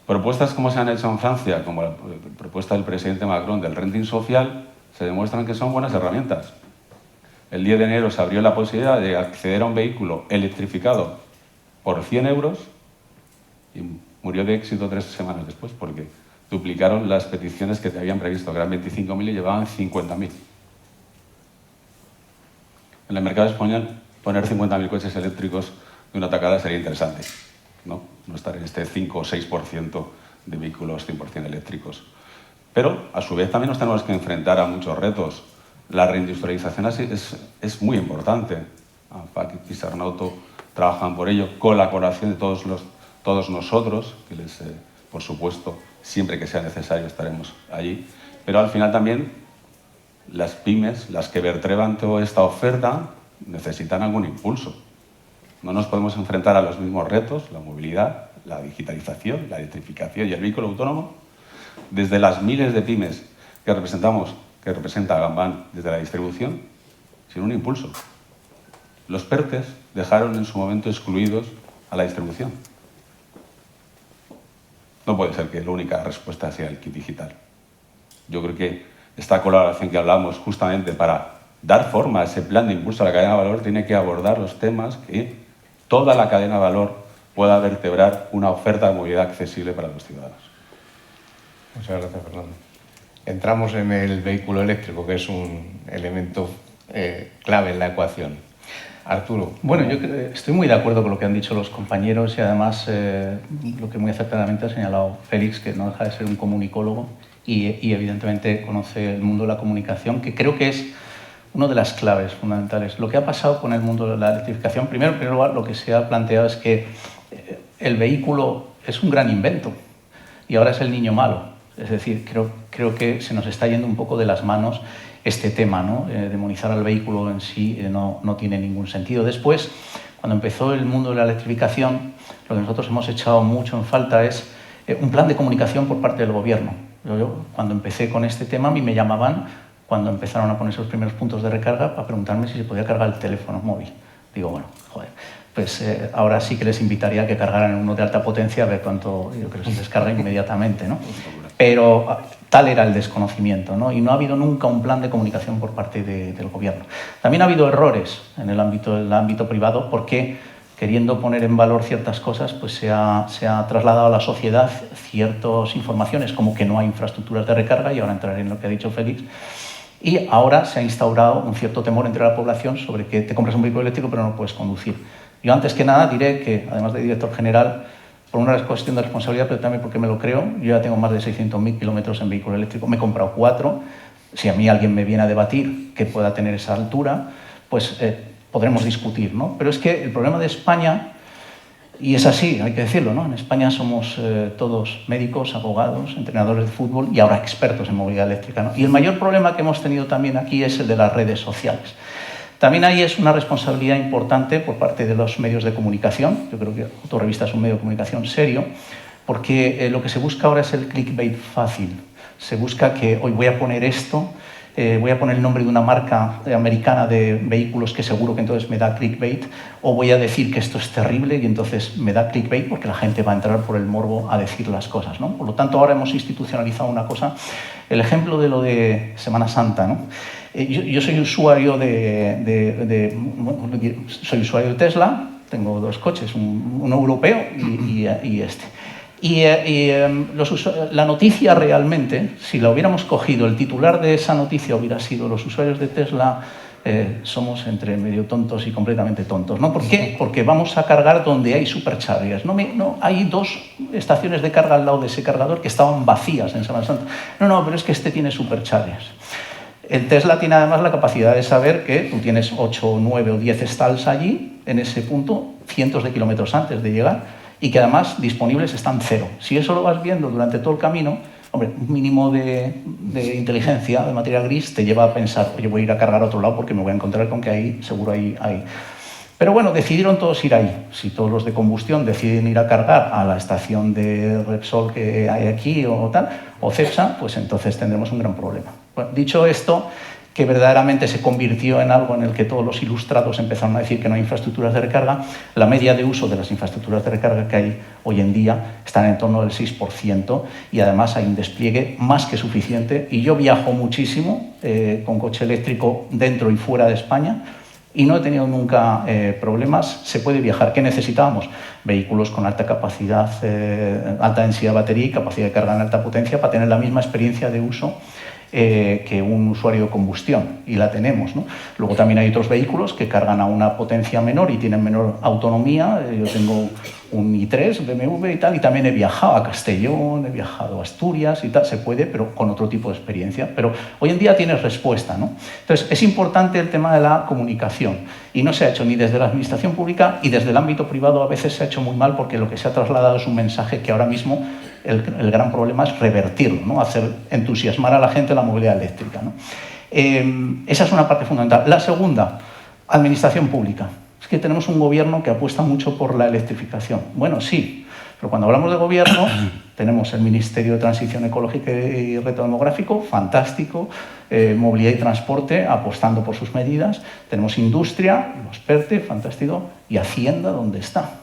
Propuestas como se han hecho en Francia, como la propuesta del presidente Macron del renting social, se demuestran que son buenas herramientas. El 10 de enero se abrió la posibilidad de acceder a un vehículo electrificado por 100 euros y murió de éxito 3 semanas después porque duplicaron las peticiones que te habían previsto, que eran 25.000 y llevaban 50.000. En el mercado español, poner 50.000 coches eléctricos de una tacada sería interesante, ¿no? No estar en este 5 o 6% de vehículos 100% eléctricos. Pero, a su vez, también nos tenemos que enfrentar a muchos retos. La reindustrialización es muy importante. ANFAC y Sarnauto trabajan por ello, con la colaboración de todos nosotros, que por supuesto, siempre que sea necesario estaremos allí. Pero al final también las pymes, las que vertebran toda esta oferta, necesitan algún impulso. No nos podemos enfrentar a los mismos retos, la movilidad, la digitalización, la electrificación y el vehículo autónomo, desde las miles de pymes que representa Gambán desde la distribución, sin un impulso. Los PERTEs dejaron en su momento excluidos a la distribución. No puede ser que la única respuesta sea el kit digital. Yo creo que esta colaboración que hablamos justamente para dar forma a ese plan de impulso a la cadena de valor tiene que abordar los temas que toda la cadena de valor pueda vertebrar una oferta de movilidad accesible para los ciudadanos. Muchas gracias, Fernando. Entramos en el vehículo eléctrico, que es un elemento clave en la ecuación. Arturo. Bueno, yo estoy muy de acuerdo con lo que han dicho los compañeros y además lo que muy acertadamente ha señalado Félix, que no deja de ser un comunicólogo y evidentemente conoce el mundo de la comunicación, que creo que es una de las claves fundamentales. Lo que ha pasado con el mundo de la electrificación, en primer lugar, lo que se ha planteado es que el vehículo es un gran invento y ahora es el niño malo. Es decir, creo que se nos está yendo un poco de las manos este tema, ¿no? Demonizar al vehículo en sí no tiene ningún sentido. Después, cuando empezó el mundo de la electrificación, lo que nosotros hemos echado mucho en falta es un plan de comunicación por parte del gobierno. Yo, cuando empecé con este tema, a mí me llamaban, cuando empezaron a ponerse los primeros puntos de recarga, para preguntarme si se podía cargar el teléfono móvil. Digo, bueno, joder, pues ahora sí que les invitaría a que cargaran uno de alta potencia a ver cuánto, yo creo que se descarga inmediatamente, ¿no? Pero tal era el desconocimiento, ¿no? Y no ha habido nunca un plan de comunicación por parte del gobierno. También ha habido errores en el ámbito privado porque, queriendo poner en valor ciertas cosas, pues se ha trasladado a la sociedad ciertas informaciones, como que no hay infraestructuras de recarga, y ahora entraré en lo que ha dicho Félix, y ahora se ha instaurado un cierto temor entre la población sobre que te compras un vehículo eléctrico pero no puedes conducir. Yo antes que nada diré que, además de director general, por una cuestión de responsabilidad, pero también porque me lo creo, yo ya tengo más de 600.000 kilómetros en vehículo eléctrico, me he comprado 4, si a mí alguien me viene a debatir que pueda tener esa altura, pues podremos discutir, ¿no? Pero es que el problema de España, y es así, hay que decirlo, ¿no? En España somos todos médicos, abogados, entrenadores de fútbol y ahora expertos en movilidad eléctrica, ¿no? Y el mayor problema que hemos tenido también aquí es el de las redes sociales. También ahí es una responsabilidad importante por parte de los medios de comunicación. Yo creo que Autorrevista es un medio de comunicación serio, porque lo que se busca ahora es el clickbait fácil. Se busca que hoy voy a poner esto, voy a poner el nombre de una marca americana de vehículos que seguro que entonces me da clickbait, o voy a decir que esto es terrible y entonces me da clickbait porque la gente va a entrar por el morbo a decir las cosas, ¿no? Por lo tanto, ahora hemos institucionalizado una cosa. El ejemplo de lo de Semana Santa, ¿no? Yo soy usuario soy usuario de Tesla, tengo dos coches, un europeo y este. La noticia realmente, si la hubiéramos cogido, el titular de esa noticia hubiera sido: los usuarios de Tesla somos entre medio tontos y completamente tontos, ¿no? ¿Por qué? Porque vamos a cargar donde hay superchargers. No, hay 2 estaciones de carga al lado de ese cargador que estaban vacías en Semana Santa. No, pero es que este tiene superchargers. El Tesla tiene además la capacidad de saber que tú tienes 8, 9 o 10 stalls allí, en ese punto, cientos de kilómetros antes de llegar, y que además disponibles están 0. Si eso lo vas viendo durante todo el camino, hombre, un mínimo de inteligencia, de material gris, te lleva a pensar: oye, voy a ir a cargar a otro lado porque me voy a encontrar con que ahí seguro hay. Pero bueno, decidieron todos ir ahí. Si todos los de combustión deciden ir a cargar a la estación de Repsol que hay aquí o tal, o Cepsa, pues entonces tendremos un gran problema. Bueno, dicho esto, que verdaderamente se convirtió en algo en el que todos los ilustrados empezaron a decir que no hay infraestructuras de recarga, la media de uso de las infraestructuras de recarga que hay hoy en día está en torno del 6%, y además hay un despliegue más que suficiente. Y yo viajo muchísimo con coche eléctrico dentro y fuera de España, y no he tenido nunca problemas. Se puede viajar. ¿Qué necesitábamos? Vehículos con alta capacidad, alta densidad de batería y capacidad de carga en alta potencia para tener la misma experiencia de uso que un usuario de combustión, y la tenemos, ¿no? Luego también hay otros vehículos que cargan a una potencia menor y tienen menor autonomía. Yo tengo un i3 BMW y tal, y también he viajado a Castellón, he viajado a Asturias y tal. Se puede, pero con otro tipo de experiencia. Pero hoy en día tienes respuesta, ¿no? Entonces, es importante el tema de la comunicación, y no se ha hecho ni desde la administración pública, y desde el ámbito privado a veces se ha hecho muy mal, porque lo que se ha trasladado es un mensaje que ahora mismo el gran problema es revertirlo, ¿no? Hacer entusiasmar a la gente en la movilidad eléctrica, ¿no? Esa es una parte fundamental. La segunda, administración pública. Es que tenemos un gobierno que apuesta mucho por la electrificación. Bueno, sí, pero cuando hablamos de gobierno, tenemos el Ministerio de Transición Ecológica y Reto Demográfico, fantástico, movilidad y transporte, apostando por sus medidas. Tenemos industria, los PERTE, fantástico, y Hacienda, ¿dónde está?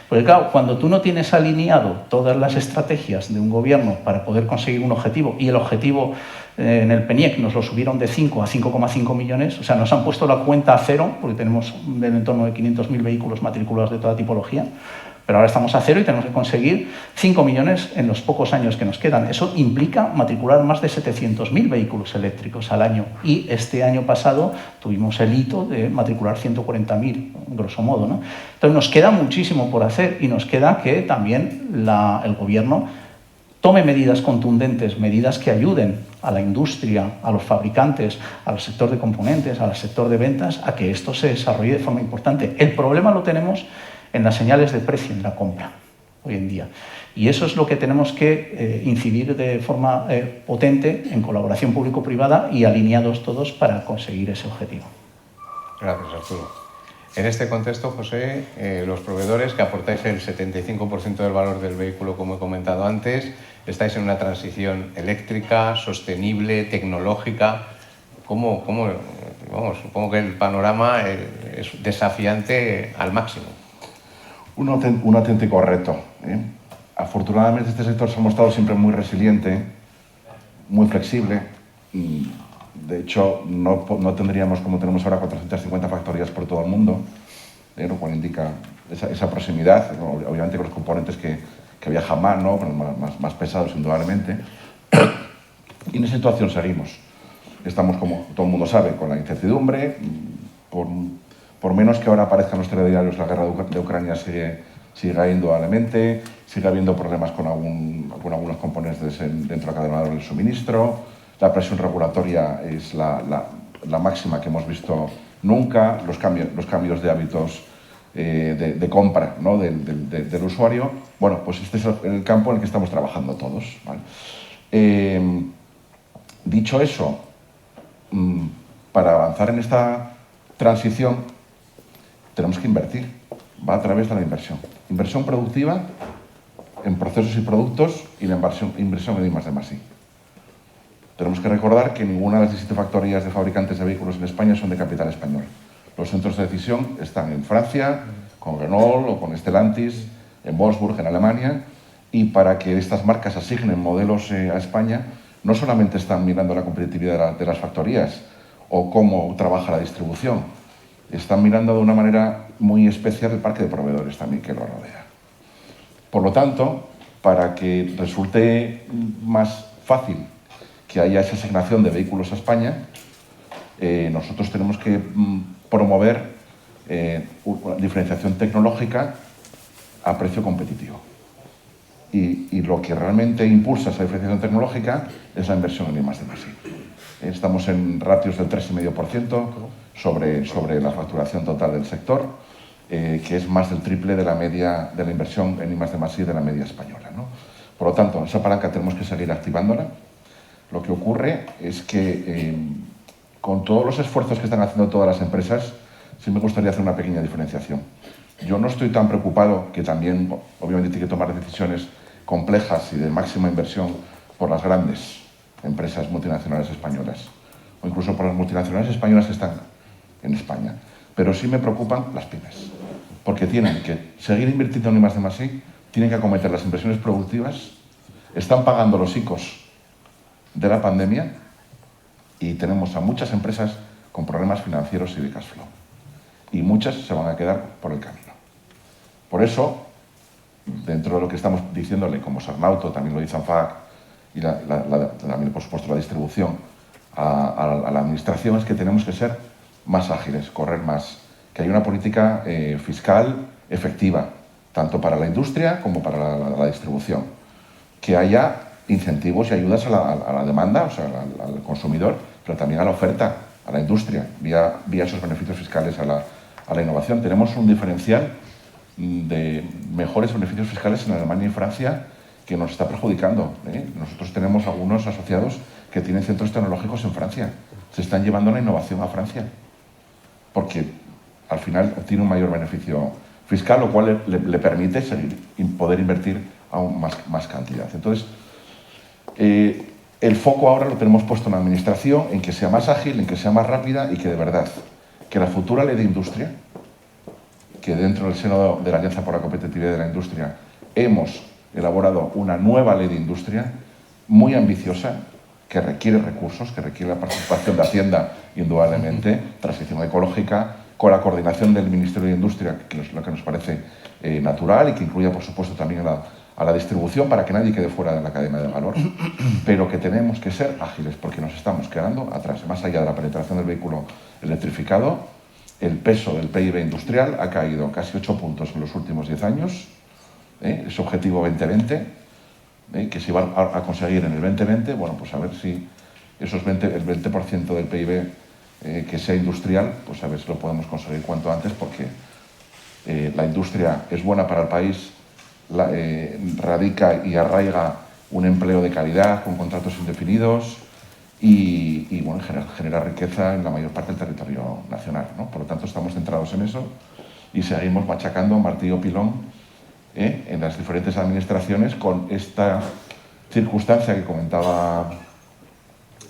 Porque claro, cuando tú no tienes alineado todas las estrategias de un gobierno para poder conseguir un objetivo, y el objetivo en el PENIEC nos lo subieron de 5 a 5,5 millones, o sea, nos han puesto la cuenta a 0, porque tenemos en torno de 500.000 vehículos matriculados de toda tipología, pero ahora estamos a 0 y tenemos que conseguir 5 millones en los pocos años que nos quedan. Eso implica matricular más de 700.000 vehículos eléctricos al año, y este año pasado tuvimos el hito de matricular 140.000, grosso modo, ¿no? Entonces nos queda muchísimo por hacer, y nos queda que también el gobierno tome medidas contundentes, medidas que ayuden a la industria, a los fabricantes, al sector de componentes, al sector de ventas, a que esto se desarrolle de forma importante. El problema lo tenemos en las señales de precio en la compra hoy en día. Y eso es lo que tenemos que incidir de forma potente, en colaboración público-privada y alineados todos, para conseguir ese objetivo. Gracias, Arturo. En este contexto, José, los proveedores que aportáis el 75% del valor del vehículo, como he comentado antes, estáis en una transición eléctrica, sostenible, tecnológica. Supongo que el panorama es desafiante al máximo. Un auténtico reto, ¿eh? Afortunadamente, este sector se ha mostrado siempre muy resiliente, muy flexible. De hecho, no tendríamos, como tenemos ahora, 450 factorías por todo el mundo, lo cual indica esa proximidad, obviamente con los componentes que viajan más, ¿no? más pesados, indudablemente. Y en esa situación seguimos. Estamos, como todo el mundo sabe, con la incertidumbre. Por menos que ahora aparezcan los telediarios, la guerra de Ucrania sigue indudablemente, sigue habiendo problemas con algunos componentes dentro de la cadena del suministro. La presión regulatoria es la máxima que hemos visto nunca. Los cambios de hábitos de compra, ¿no? del usuario. Bueno, pues este es el campo en el que estamos trabajando todos, ¿vale? Dicho eso, para avanzar en esta transición tenemos que invertir. Va a través de la inversión. Inversión productiva en procesos y productos, y la inversión en I+D+I. Tenemos que recordar que ninguna de las 17 factorías de fabricantes de vehículos en España son de capital español. Los centros de decisión están en Francia, con Renault o con Stellantis, en Wolfsburg, en Alemania, y para que estas marcas asignen modelos a España, no solamente están mirando la competitividad de las factorías o cómo trabaja la distribución, están mirando de una manera muy especial el parque de proveedores también que lo rodea. Por lo tanto, para que resulte más fácil que haya esa asignación de vehículos a España, nosotros tenemos que promover una diferenciación tecnológica a precio competitivo. Y lo que realmente impulsa esa diferenciación tecnológica es la inversión en I+D+I. Estamos en ratios del 3,5% sobre la facturación total del sector, que es más del triple de la media de la inversión en I+D+I de la media española, ¿no? Por lo tanto, esa palanca tenemos que seguir activándola. Lo que ocurre es que con todos los esfuerzos que están haciendo todas las empresas, sí me gustaría hacer una pequeña diferenciación. Yo no estoy tan preocupado, que también obviamente tiene que tomar decisiones complejas y de máxima inversión por las grandes empresas multinacionales españolas, o incluso por las multinacionales españolas que están en España. Pero sí me preocupan las pymes, porque tienen que seguir invirtiendo en I+D+I, tienen que acometer las inversiones productivas, están pagando los ICOs de la pandemia y tenemos a muchas empresas con problemas financieros y de cash flow. Y muchas se van a quedar por el camino. Por eso, dentro de lo que estamos diciéndole como Sarnauto, también lo dice ANFAC y también, por supuesto, la distribución a la administración, es que tenemos que ser más ágiles, correr más, que haya una política fiscal efectiva, tanto para la industria como para la distribución, que haya incentivos y ayudas a la demanda, o sea, al consumidor, pero también a la oferta, a la industria, vía esos beneficios fiscales a la innovación. Tenemos un diferencial de mejores beneficios fiscales en Alemania y Francia que nos está perjudicando, ¿eh? Nosotros tenemos algunos asociados que tienen centros tecnológicos en Francia. Se están llevando la innovación a Francia, porque al final obtiene un mayor beneficio fiscal, lo cual le permite poder invertir aún más cantidad. Entonces, el foco ahora lo tenemos puesto en la administración, en que sea más ágil, en que sea más rápida y que de verdad, que la futura ley de industria, que dentro del seno de la Alianza por la Competitividad de la Industria hemos elaborado una nueva ley de industria muy ambiciosa, que requiere recursos, que requiere la participación de Hacienda, indudablemente, transición ecológica, con la coordinación del Ministerio de Industria, que es lo que nos parece natural y que incluya, por supuesto, también a la distribución para que nadie quede fuera de la cadena de valor, pero que tenemos que ser ágiles porque nos estamos quedando atrás. Más allá de la penetración del vehículo electrificado, el peso del PIB industrial ha caído casi 8 puntos en los últimos 10 años, ese objetivo 2020, que se va a conseguir en el 2020, bueno, pues a ver si el 20% del PIB que sea industrial, pues a ver si lo podemos conseguir cuanto antes, porque la industria es buena para el país, radica y arraiga un empleo de calidad con contratos indefinidos y bueno, genera riqueza en la mayor parte del territorio nacional, ¿no? Por lo tanto, estamos centrados en eso y seguimos machacando martillo pilón en las diferentes administraciones con esta circunstancia que comentaba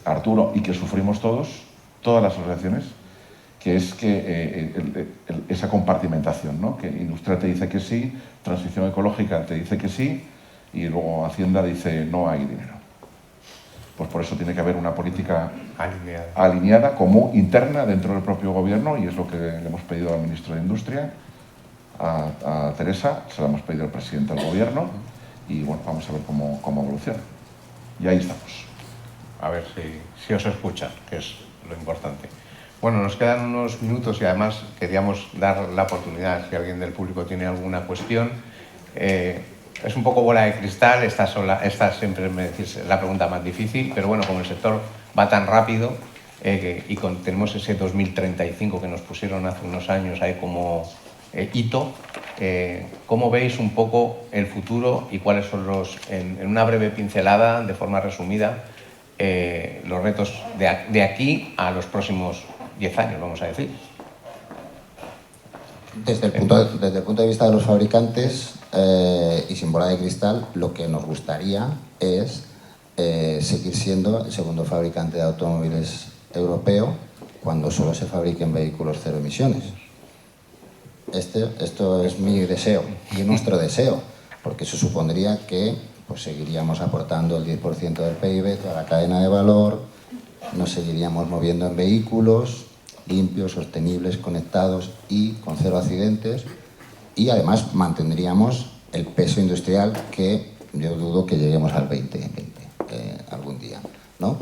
Arturo y que sufrimos todas las asociaciones, que es que esa compartimentación, ¿no? Que industria te dice que sí, transición ecológica te dice que sí y luego Hacienda dice no hay dinero. Pues por eso tiene que haber una política alineada, común, interna dentro del propio gobierno, y es lo que le hemos pedido al ministro de Industria, a Teresa, se lo hemos pedido al presidente del gobierno y bueno, vamos a ver cómo evoluciona. Y ahí estamos. A ver si os escuchan, que es lo importante. Bueno, nos quedan unos minutos y además queríamos dar la oportunidad, si alguien del público tiene alguna cuestión. Es un poco bola de cristal, esta siempre me decís la pregunta más difícil, pero bueno, como el sector va tan rápido y tenemos ese 2035 que nos pusieron hace unos años ahí como hito, ¿cómo veis un poco el futuro y cuáles son en una breve pincelada, de forma resumida, los retos de aquí a los próximos 10 años, vamos a decir? Desde el punto de vista de los fabricantes y sin bola de cristal, lo que nos gustaría es seguir siendo el segundo fabricante de automóviles europeo cuando solo se fabriquen vehículos cero emisiones. Esto es mi deseo y nuestro deseo, porque eso supondría que pues, seguiríamos aportando el 10% del PIB, toda la cadena de valor, nos seguiríamos moviendo en vehículos, limpios, sostenibles, conectados y con 0 accidentes, y además mantendríamos el peso industrial que yo dudo que lleguemos al 2020 algún día, ¿no?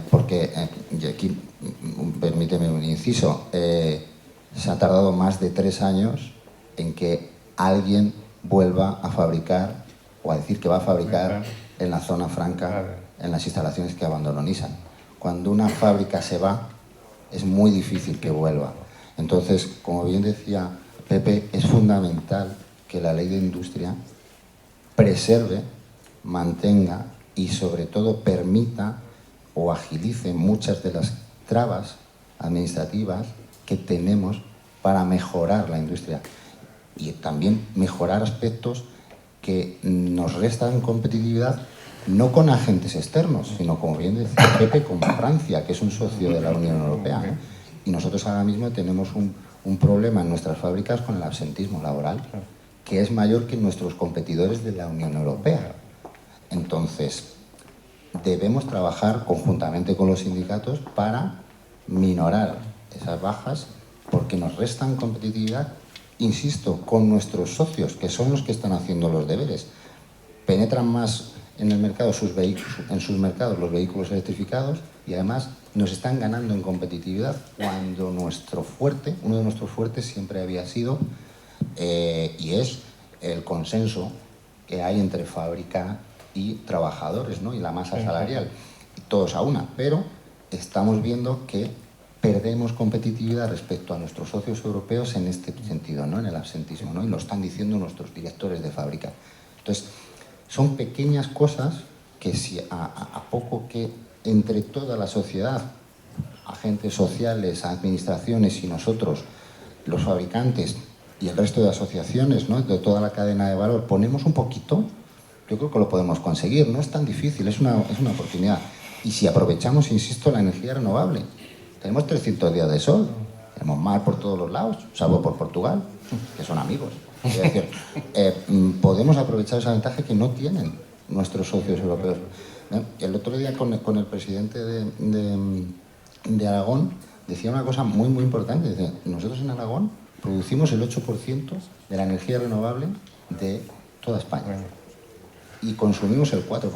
Porque, y aquí permíteme un inciso, se ha tardado más de 3 años en que alguien vuelva a fabricar o a decir que va a fabricar en la zona franca, en las instalaciones que abandonó Nissan. Cuando una fábrica se va, es muy difícil que vuelva. Entonces, como bien decía Pepe, es fundamental que la ley de industria preserve, mantenga y sobre todo permita o agilice muchas de las trabas administrativas que tenemos para mejorar la industria y también mejorar aspectos que nos restan competitividad, no con agentes externos, sino, como bien decía Pepe, con Francia, que es un socio de la Unión Europea, ¿eh? Y nosotros ahora mismo tenemos un problema en nuestras fábricas con el absentismo laboral, que es mayor que nuestros competidores de la Unión Europea. Entonces, debemos trabajar conjuntamente con los sindicatos para minorar esas bajas, porque nos restan competitividad, insisto, con nuestros socios, que son los que están haciendo los deberes. Penetran más en el mercado en sus mercados los vehículos electrificados y además nos están ganando en competitividad cuando uno de nuestros fuertes siempre había sido y es el consenso que hay entre fábrica y trabajadores, ¿no? Y la masa salarial, todos a una, pero estamos viendo que perdemos competitividad respecto a nuestros socios europeos en este sentido, ¿no? En el absentismo, ¿no? Y lo están diciendo nuestros directores de fábrica. Entonces, son pequeñas cosas que si a poco que entre toda la sociedad, agentes sociales, administraciones y nosotros, los fabricantes y el resto de asociaciones, ¿no? De toda la cadena de valor, ponemos un poquito, yo creo que lo podemos conseguir. No es tan difícil, es una oportunidad. Y si aprovechamos, insisto, la energía renovable, tenemos 300 días de sol, tenemos mar por todos los lados, salvo por Portugal, que son amigos. Es decir, podemos aprovechar esa ventaja que no tienen nuestros socios europeos. El otro día con el presidente de Aragón decía una cosa muy, muy importante. Dice, nosotros en Aragón producimos el 8% de la energía renovable de toda España y consumimos el 4%.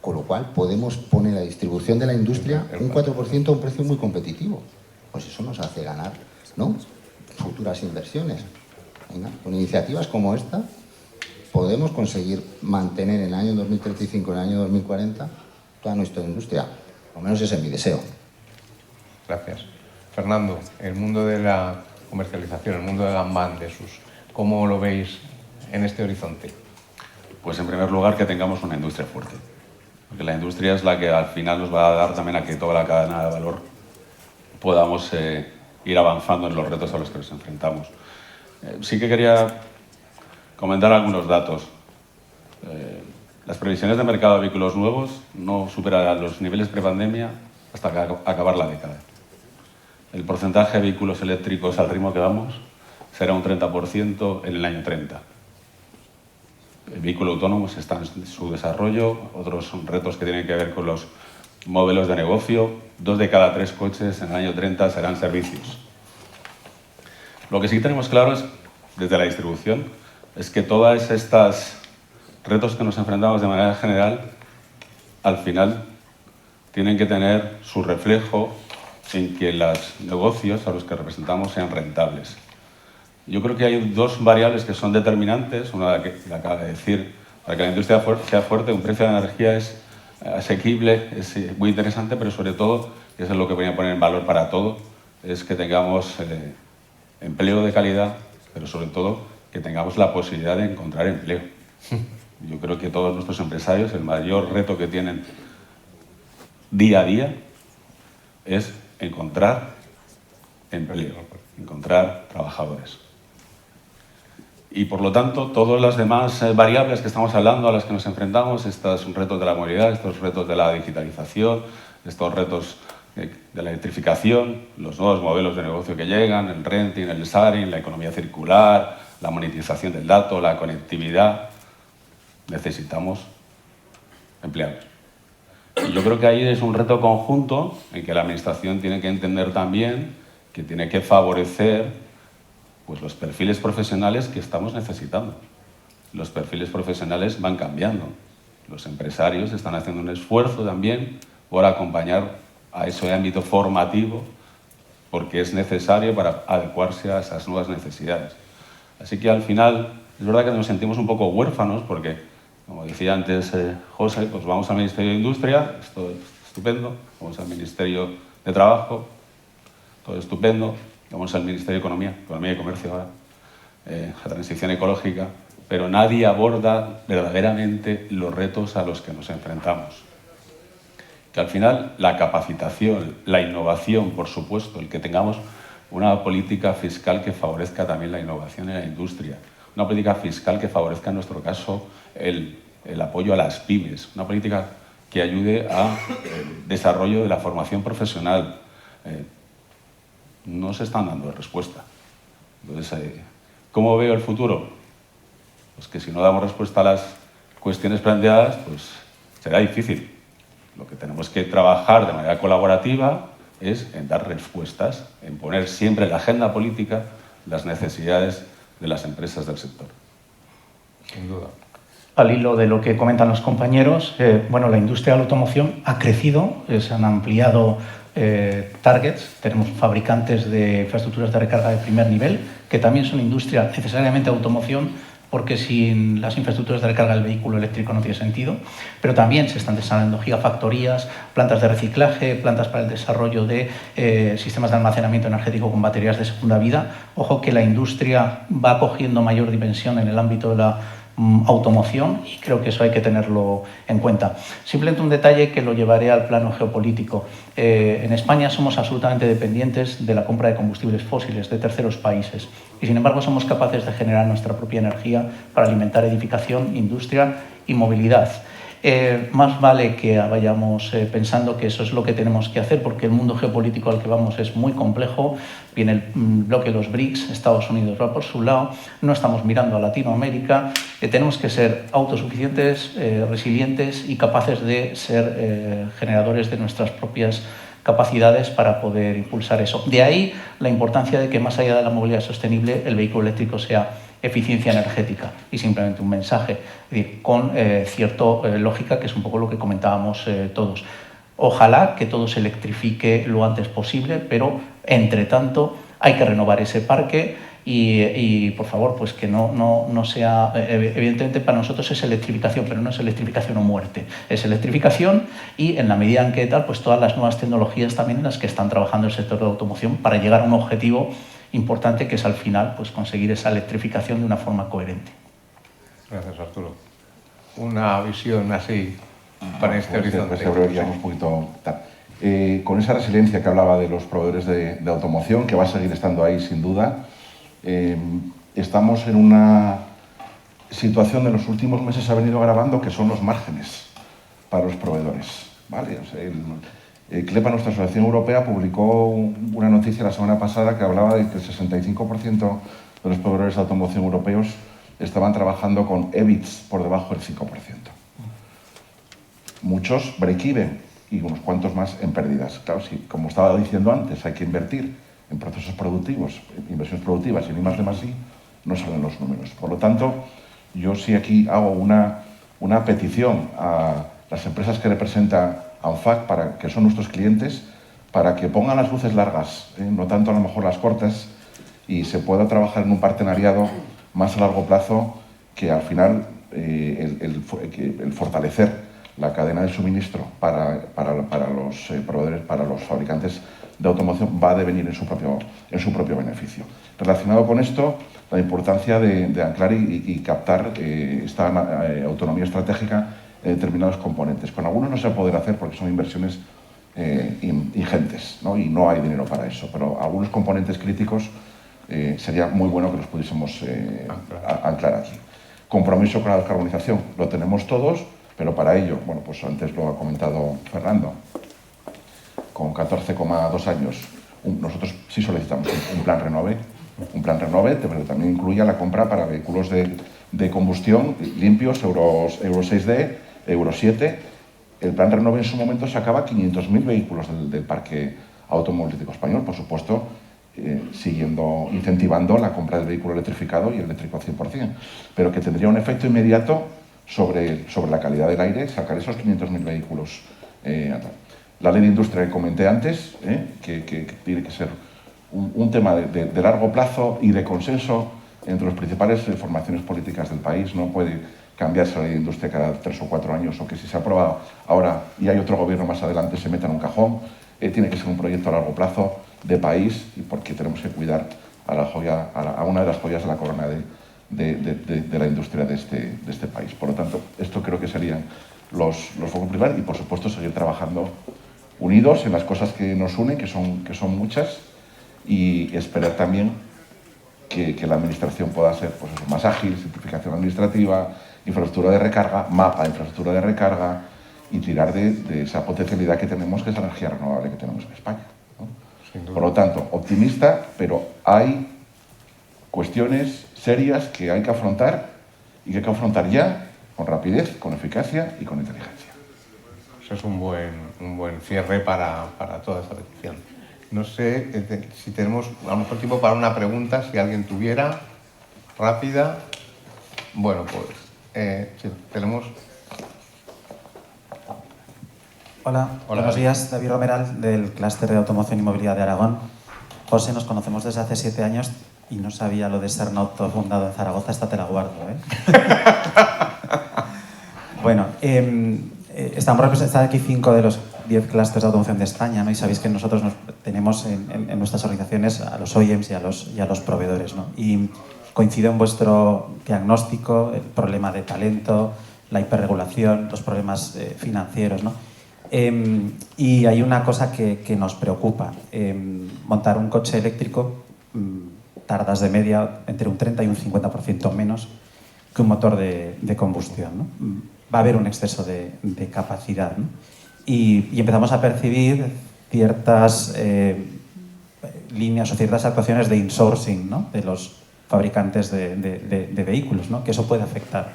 Con lo cual podemos poner a distribución de la industria un 4% a un precio muy competitivo. Pues eso nos hace ganar, ¿no? Futuras inversiones. Venga, con iniciativas como esta podemos conseguir mantener en el año 2035, en el año 2040, toda nuestra industria. Al menos ese es mi deseo. Gracias. Fernando, el mundo de la comercialización, el mundo de Gambán, de sus, ¿cómo lo veis en este horizonte? Pues en primer lugar que tengamos una industria fuerte. Porque la industria es la que al final nos va a dar también a que toda la cadena de valor podamos ir avanzando en los retos a los que nos enfrentamos. Sí que quería comentar algunos datos. Las previsiones de mercado de vehículos nuevos no superarán los niveles prepandemia hasta acabar la década. El porcentaje de vehículos eléctricos al ritmo que vamos será un 30% en el año 30. El vehículo autónomo está en su desarrollo, otros retos que tienen que ver con los modelos de negocio. 2 de cada 3 coches en el año 30 serán servicios. Lo que sí tenemos claro es, desde la distribución, es que todas estas retos que nos enfrentamos de manera general, al final tienen que tener su reflejo en que los negocios a los que representamos sean rentables. Yo creo que hay 2 variables que son determinantes. Una que acaba de decir, para que la industria sea fuerte, un precio de energía es asequible, es muy interesante, pero sobre todo, y eso es lo que voy a poner en valor para todo, es que tengamos empleo de calidad, pero sobre todo que tengamos la posibilidad de encontrar empleo. Yo creo que todos nuestros empresarios, el mayor reto que tienen día a día es encontrar empleo, encontrar trabajadores. Y por lo tanto, todas las demás variables que estamos hablando, a las que nos enfrentamos, estos retos de la movilidad, estos retos de la digitalización, estos retos de la electrificación, los nuevos modelos de negocio que llegan, el renting, el sharing, la economía circular, la monetización del dato, la conectividad, necesitamos empleados. Y yo creo que ahí es un reto conjunto en que la Administración tiene que entender también que tiene que favorecer pues, los perfiles profesionales que estamos necesitando. Los perfiles profesionales van cambiando. Los empresarios están haciendo un esfuerzo también por acompañar a ese ámbito formativo porque es necesario para adecuarse a esas nuevas necesidades. Así que al final es verdad que nos sentimos un poco huérfanos porque, como decía antes José, pues vamos al Ministerio de Industria, esto es estupendo, vamos al Ministerio de Trabajo, todo estupendo, vamos al Ministerio de Economía y Comercio ahora, la transición ecológica, pero nadie aborda verdaderamente los retos a los que nos enfrentamos. Que al final la capacitación, la innovación, por supuesto, el que tengamos una política fiscal que favorezca también la innovación en la industria, una política fiscal que favorezca, en nuestro caso, el apoyo a las pymes, una política que ayude al desarrollo de la formación profesional. No se están dando respuesta. Entonces, ¿cómo veo el futuro? Pues que si no damos respuesta a las cuestiones planteadas, pues será difícil. Lo que tenemos que trabajar de manera colaborativa es en dar respuestas, en poner siempre en la agenda política las necesidades de las empresas del sector. Sin duda. Al hilo de lo que comentan los compañeros, bueno, la industria de la automoción ha crecido, se han ampliado targets, tenemos fabricantes de infraestructuras de recarga de primer nivel, que también son industria necesariamente de automoción, porque sin las infraestructuras de recarga el vehículo eléctrico no tiene sentido, pero también se están desarrollando gigafactorías, plantas de reciclaje, plantas para el desarrollo de sistemas de almacenamiento energético con baterías de segunda vida. Ojo que la industria va cogiendo mayor dimensión en el ámbito de la automoción y creo que eso hay que tenerlo en cuenta. Simplemente un detalle que lo llevaré al plano geopolítico. En España somos absolutamente dependientes de la compra de combustibles fósiles de terceros países y sin embargo somos capaces de generar nuestra propia energía para alimentar edificación, industria y movilidad. Más vale que vayamos pensando que eso es lo que tenemos que hacer porque el mundo geopolítico al que vamos es muy complejo. Viene el bloque de los BRICS, Estados Unidos va por su lado, no estamos mirando a Latinoamérica. Tenemos que ser autosuficientes, resilientes y capaces de ser generadores de nuestras propias capacidades para poder impulsar eso. De ahí la importancia de que más allá de la movilidad sostenible el vehículo eléctrico sea eficiencia energética y simplemente un mensaje, es decir, con cierta lógica, que es un poco lo que comentábamos todos. Ojalá que todo se electrifique lo antes posible, pero entre tanto hay que renovar ese parque y por favor, pues que no sea, evidentemente para nosotros es electrificación, pero no es electrificación o muerte, es electrificación y en la medida en que tal, pues todas las nuevas tecnologías también en las que están trabajando el sector de la automoción para llegar a un objetivo importante que es al final pues conseguir esa electrificación de una forma coherente. Gracias, Arturo. Una visión así para este horizonte. Pues abreviamos un poquito. Con esa resiliencia que hablaba de los proveedores de automoción, que va a seguir estando ahí sin duda, estamos en una situación de los últimos meses ha venido agravando, que son los márgenes para los proveedores, ¿vale? O sea, CLEPA, nuestra asociación europea, publicó una noticia la semana pasada que hablaba de que el 65% de los proveedores de automoción europeos estaban trabajando con EBITs por debajo del 5%. Muchos break-even y unos cuantos más en pérdidas. Claro, si, como estaba diciendo antes, hay que invertir en procesos productivos, inversiones productivas y ni más de más y no salen los números. Por lo tanto, yo sí aquí hago una petición a las empresas que representa ANFAC, que son nuestros clientes, para que pongan las luces largas, no tanto a lo mejor las cortas, y se pueda trabajar en un partenariado más a largo plazo, que al final el fortalecer la cadena de suministro para los proveedores, para los fabricantes de automoción, va a devenir en su propio beneficio. Relacionado con esto, la importancia de anclar y captar esta autonomía estratégica en determinados componentes. Con algunos no se va a poder hacer porque son inversiones ingentes, ¿no? Y no hay dinero para eso, pero algunos componentes críticos sería muy bueno que los pudiésemos anclar aquí. Compromiso con la descarbonización, lo tenemos todos, pero para ello, bueno, pues antes lo ha comentado Fernando, con 14,2 años, nosotros sí solicitamos un plan Renove, pero también incluye la compra para vehículos de combustión limpios, Euro 6D, Euro 7, el plan Renove en su momento sacaba 500.000 vehículos del parque automovilístico español, por supuesto, incentivando la compra del vehículo electrificado y eléctrico al 100%, pero que tendría un efecto inmediato sobre la calidad del aire sacar esos 500.000 vehículos. La ley de industria que comenté antes, que tiene que ser un tema de largo plazo y de consenso entre las principales formaciones políticas del país. No puede cambiarse la ley de industria cada 3 o 4 años, o que si se aprueba ahora y hay otro gobierno más adelante se meta en un cajón. Tiene que ser un proyecto a largo plazo de país, y porque tenemos que cuidar a una de las joyas de la corona de la industria de este país. Por lo tanto, esto creo que serían los focos principales, y por supuesto seguir trabajando unidos en las cosas que nos unen, que son muchas, y esperar también que la administración pueda ser, pues eso, más ágil, simplificación administrativa, infraestructura de recarga, mapa de infraestructura de recarga, y tirar de esa potencialidad que tenemos, que es la energía renovable que tenemos en España, ¿no? Por lo tanto, optimista, pero hay cuestiones serias que hay que afrontar, y que hay que afrontar ya, con rapidez, con eficacia y con inteligencia. Eso es un buen cierre para toda esta petición. No sé si tenemos a lo mejor tiempo para una pregunta, si alguien tuviera, rápida. Bueno, pues sí, tenemos... Hola, buenos días. David Romeral, del Clúster de Automoción y Movilidad de Aragón. José, nos conocemos desde hace 7 años y no sabía lo de Sernauto fundado en Zaragoza, esta te la guardo, ¿eh? Bueno, estamos representados aquí 5 de los 10 clústeres de automoción de España, ¿no? Y sabéis que nosotros tenemos en nuestras organizaciones a los OEMs y a los proveedores, ¿no? Y coincido en vuestro diagnóstico, el problema de talento, la hiperregulación, los problemas financieros, ¿no? Y hay una cosa que nos preocupa. Montar un coche eléctrico tardas de media entre un 30 y un 50% menos que un motor de combustión, ¿no? Va a haber un exceso de capacidad, ¿no? Y empezamos a percibir ciertas líneas o ciertas actuaciones de insourcing, ¿no? De los fabricantes de vehículos, ¿no? Que eso puede afectar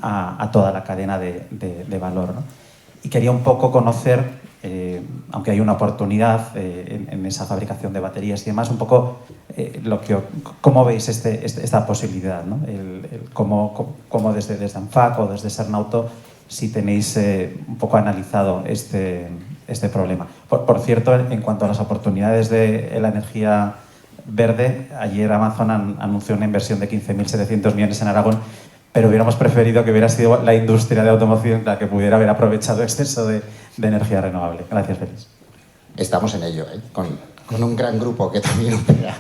a toda la cadena de valor, ¿no? Y quería un poco conocer, aunque hay una oportunidad en esa fabricación de baterías y demás, un poco cómo veis esta posibilidad, ¿no? Cómo desde ANFAC o desde Sernauto, si tenéis un poco analizado este problema. Por cierto, en cuanto a las oportunidades de la energía verde, ayer Amazon anunció una inversión de 15.700 millones en Aragón, pero hubiéramos preferido que hubiera sido la industria de automoción la que pudiera haber aprovechado exceso de energía renovable. Gracias, Félix. Estamos en ello, con un gran grupo que también opera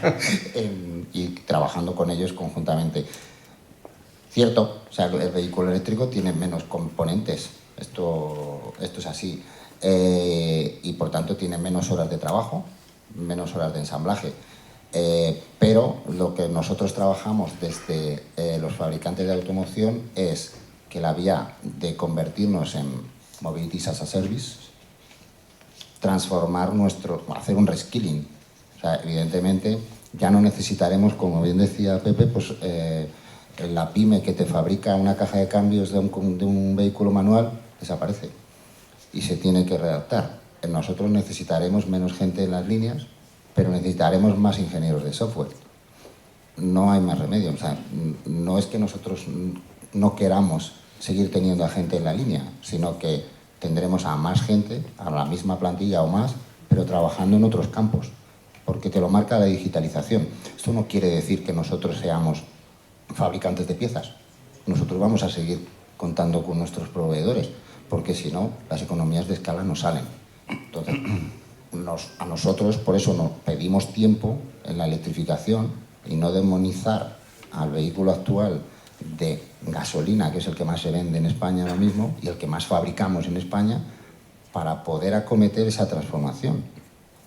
y trabajando con ellos conjuntamente. Cierto, o sea, el vehículo eléctrico tiene menos componentes, esto es así, y por tanto tiene menos horas de trabajo, menos horas de ensamblaje. Pero lo que nosotros trabajamos desde los fabricantes de automoción es que la vía de convertirnos en Mobility as a Service, hacer un reskilling. O sea, evidentemente ya no necesitaremos, como bien decía Pepe, pues la pyme que te fabrica una caja de cambios de un vehículo manual desaparece y se tiene que readaptar. Nosotros necesitaremos menos gente en las líneas, pero necesitaremos más ingenieros de software. No hay más remedio. O sea, no es que nosotros no queramos seguir teniendo a gente en la línea, sino que tendremos a más gente, a la misma plantilla o más, pero trabajando en otros campos, porque te lo marca la digitalización. Esto no quiere decir que nosotros seamos fabricantes de piezas. Nosotros vamos a seguir contando con nuestros proveedores, porque si no, las economías de escala no salen. Entonces, a nosotros, por eso nos pedimos tiempo en la electrificación y no demonizar al vehículo actual de gasolina, que es el que más se vende en España ahora mismo y el que más fabricamos en España, para poder acometer esa transformación.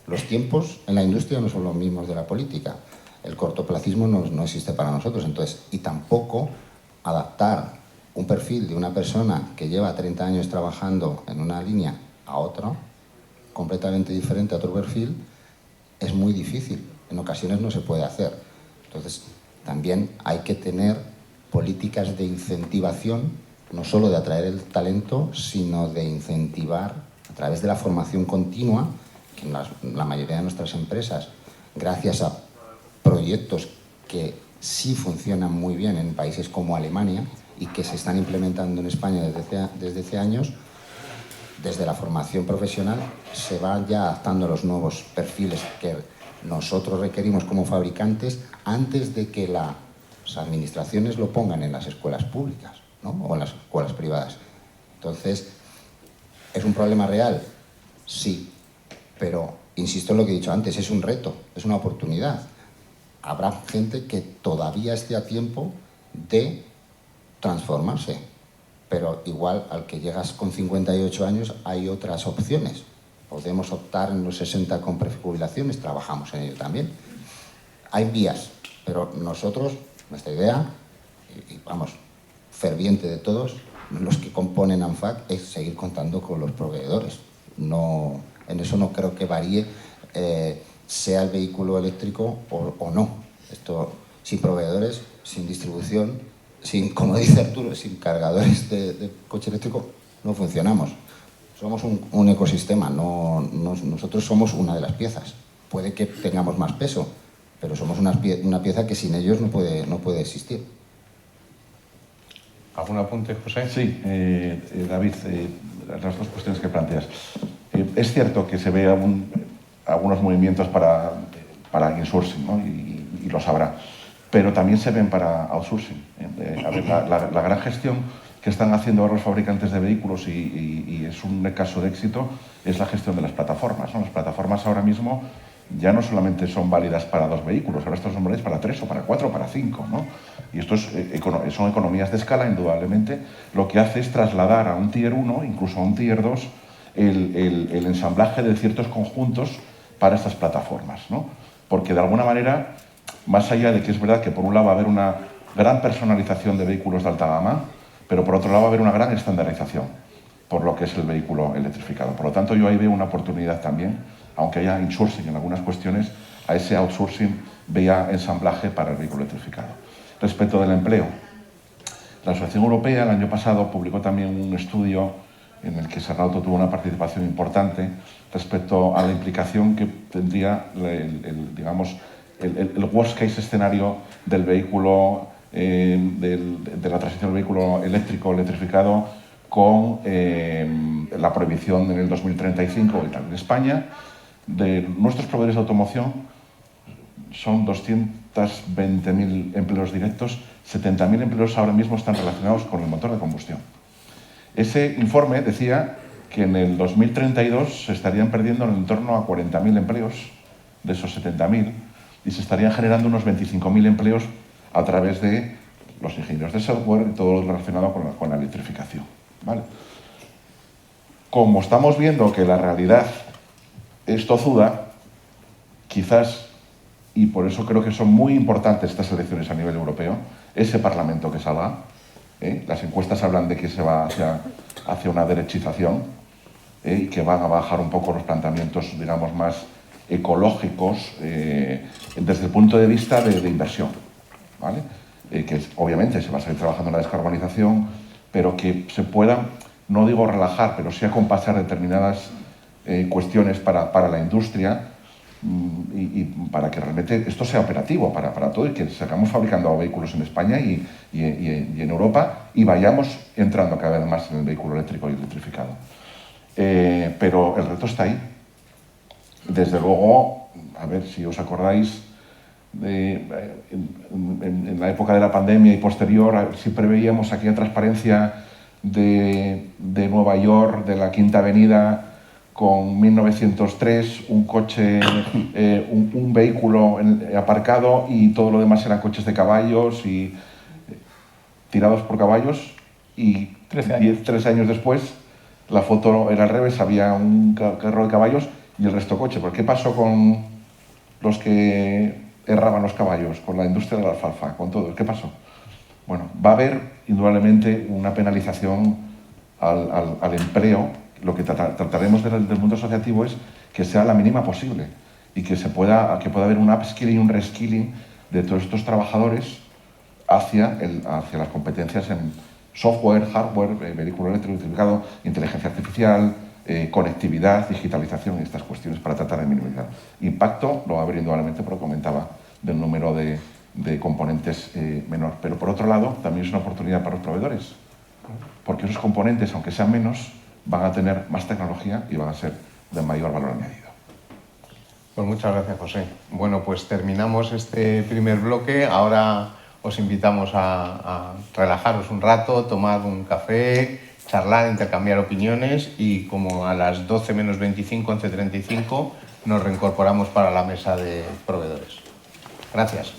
Los tiempos en la industria no son los mismos de la política. El cortoplacismo no existe para nosotros. Entonces, y tampoco adaptar un perfil de una persona que lleva 30 años trabajando en una línea a otra, completamente diferente a otro perfil, es muy difícil. En ocasiones no se puede hacer. Entonces, también hay que tener políticas de incentivación no solo de atraer el talento, sino de incentivar a través de la formación continua, que en la mayoría de nuestras empresas, gracias a proyectos que sí funcionan muy bien en países como Alemania y que se están implementando en España desde hace años, desde la formación profesional se van ya adaptando a los nuevos perfiles que nosotros requerimos como fabricantes antes de que las administraciones lo pongan en las escuelas públicas, ¿no? O en las escuelas privadas. Entonces, ¿es un problema real? Sí, pero insisto en lo que he dicho antes, es un reto, es una oportunidad. Habrá gente que todavía esté a tiempo de transformarse, pero igual al que llegas con 58 años hay otras opciones. Podemos optar en los 60 con prejubilaciones, trabajamos en ello también. Hay vías, pero nosotros, nuestra idea, y vamos, ferviente de todos, los que componen ANFAC, es seguir contando con los proveedores. No, en eso no creo que varíe, sea el vehículo eléctrico o no. Esto, sin proveedores, sin distribución, sin, como dice Arturo, sin cargadores de coche eléctrico, no funcionamos. Somos un ecosistema, nosotros somos una de las piezas. Puede que tengamos más peso, pero somos una pieza que sin ellos no puede existir. ¿Algún apunte, José? Sí, David, las dos cuestiones que planteas. Es cierto que se ve algunos movimientos para insourcing, ¿no? y lo sabrá, pero también se ven para outsourcing. A ver, la gran gestión que están haciendo ahora los fabricantes de vehículos, y es un caso de éxito, es la gestión de las plataformas, ¿no? Las plataformas ahora mismo ya no solamente son válidas para 2 vehículos, ahora estas son válidas para 3 o para 4 o para 5, ¿no? Y esto son economías de escala, indudablemente. Lo que hace es trasladar a un Tier 1, incluso a un Tier 2, el ensamblaje de ciertos conjuntos para estas plataformas, ¿no? Porque de alguna manera, más allá de que es verdad que por un lado va a haber una gran personalización de vehículos de alta gama, pero por otro lado va a haber una gran estandarización por lo que es el vehículo electrificado. Por lo tanto, yo ahí veo una oportunidad también, aunque haya insourcing en algunas cuestiones, a ese outsourcing vía ensamblaje para el vehículo electrificado. Respecto del empleo, la Asociación Europea el año pasado publicó también un estudio en el que Serrauto tuvo una participación importante respecto a la implicación que tendría digamos, el worst case escenario del vehículo, de la transición del vehículo eléctrico electrificado con la prohibición en el 2035 y tal. En España, de nuestros proveedores de automoción, son 220.000 empleos directos, 70.000 empleos ahora mismo están relacionados con el motor de combustión. Ese informe decía que en el 2032 se estarían perdiendo en torno a 40.000 empleos de esos 70.000 y se estarían generando unos 25.000 empleos a través de los ingenieros de software y todo lo relacionado con la electrificación, ¿vale? Como estamos viendo que la realidad es tozuda, quizás, y por eso creo que son muy importantes estas elecciones a nivel europeo, ese Parlamento que salga, las encuestas hablan de que se va hacia una derechización, y que van a bajar un poco los planteamientos, digamos, más ecológicos desde el punto de vista de inversión, ¿vale? Que obviamente se va a seguir trabajando en la descarbonización, pero que se puedan, no digo relajar, pero sí acompasar determinadas cuestiones para la industria y para que realmente esto sea operativo para todo y que sigamos fabricando vehículos en España y en Europa y vayamos entrando cada vez más en el vehículo eléctrico y electrificado. Pero el reto está ahí. Desde luego, a ver si os acordáis, en la época de la pandemia y posterior, siempre veíamos aquella transparencia de Nueva York, de la Quinta Avenida, con 1903, un coche, un vehículo aparcado y todo lo demás eran coches de caballos y tirados por caballos, y 13 años después la foto era al revés, había un carro de caballos y el resto coche. ¿Por qué pasó con los que erraban los caballos, con la industria de la alfalfa, con todo? ¿Qué pasó? Bueno, va a haber indudablemente una penalización al empleo. Lo que trataremos del mundo asociativo es que sea la mínima posible y que pueda haber un upskilling y un reskilling de todos estos trabajadores hacia las competencias software, hardware, vehículo eléctrico electrificado, inteligencia artificial, conectividad, digitalización y estas cuestiones para tratar de minimizar. Impacto lo va a haber indudablemente, porque comentaba del número de componentes menor. Pero por otro lado, también es una oportunidad para los proveedores, porque esos componentes, aunque sean menos, van a tener más tecnología y van a ser de mayor valor añadido. Pues muchas gracias, José. Bueno, pues terminamos este primer bloque. Ahora os invitamos a relajaros un rato, tomar un café, charlar, intercambiar opiniones y como a las 12 menos 25, 11:35, nos reincorporamos para la mesa de proveedores. Gracias.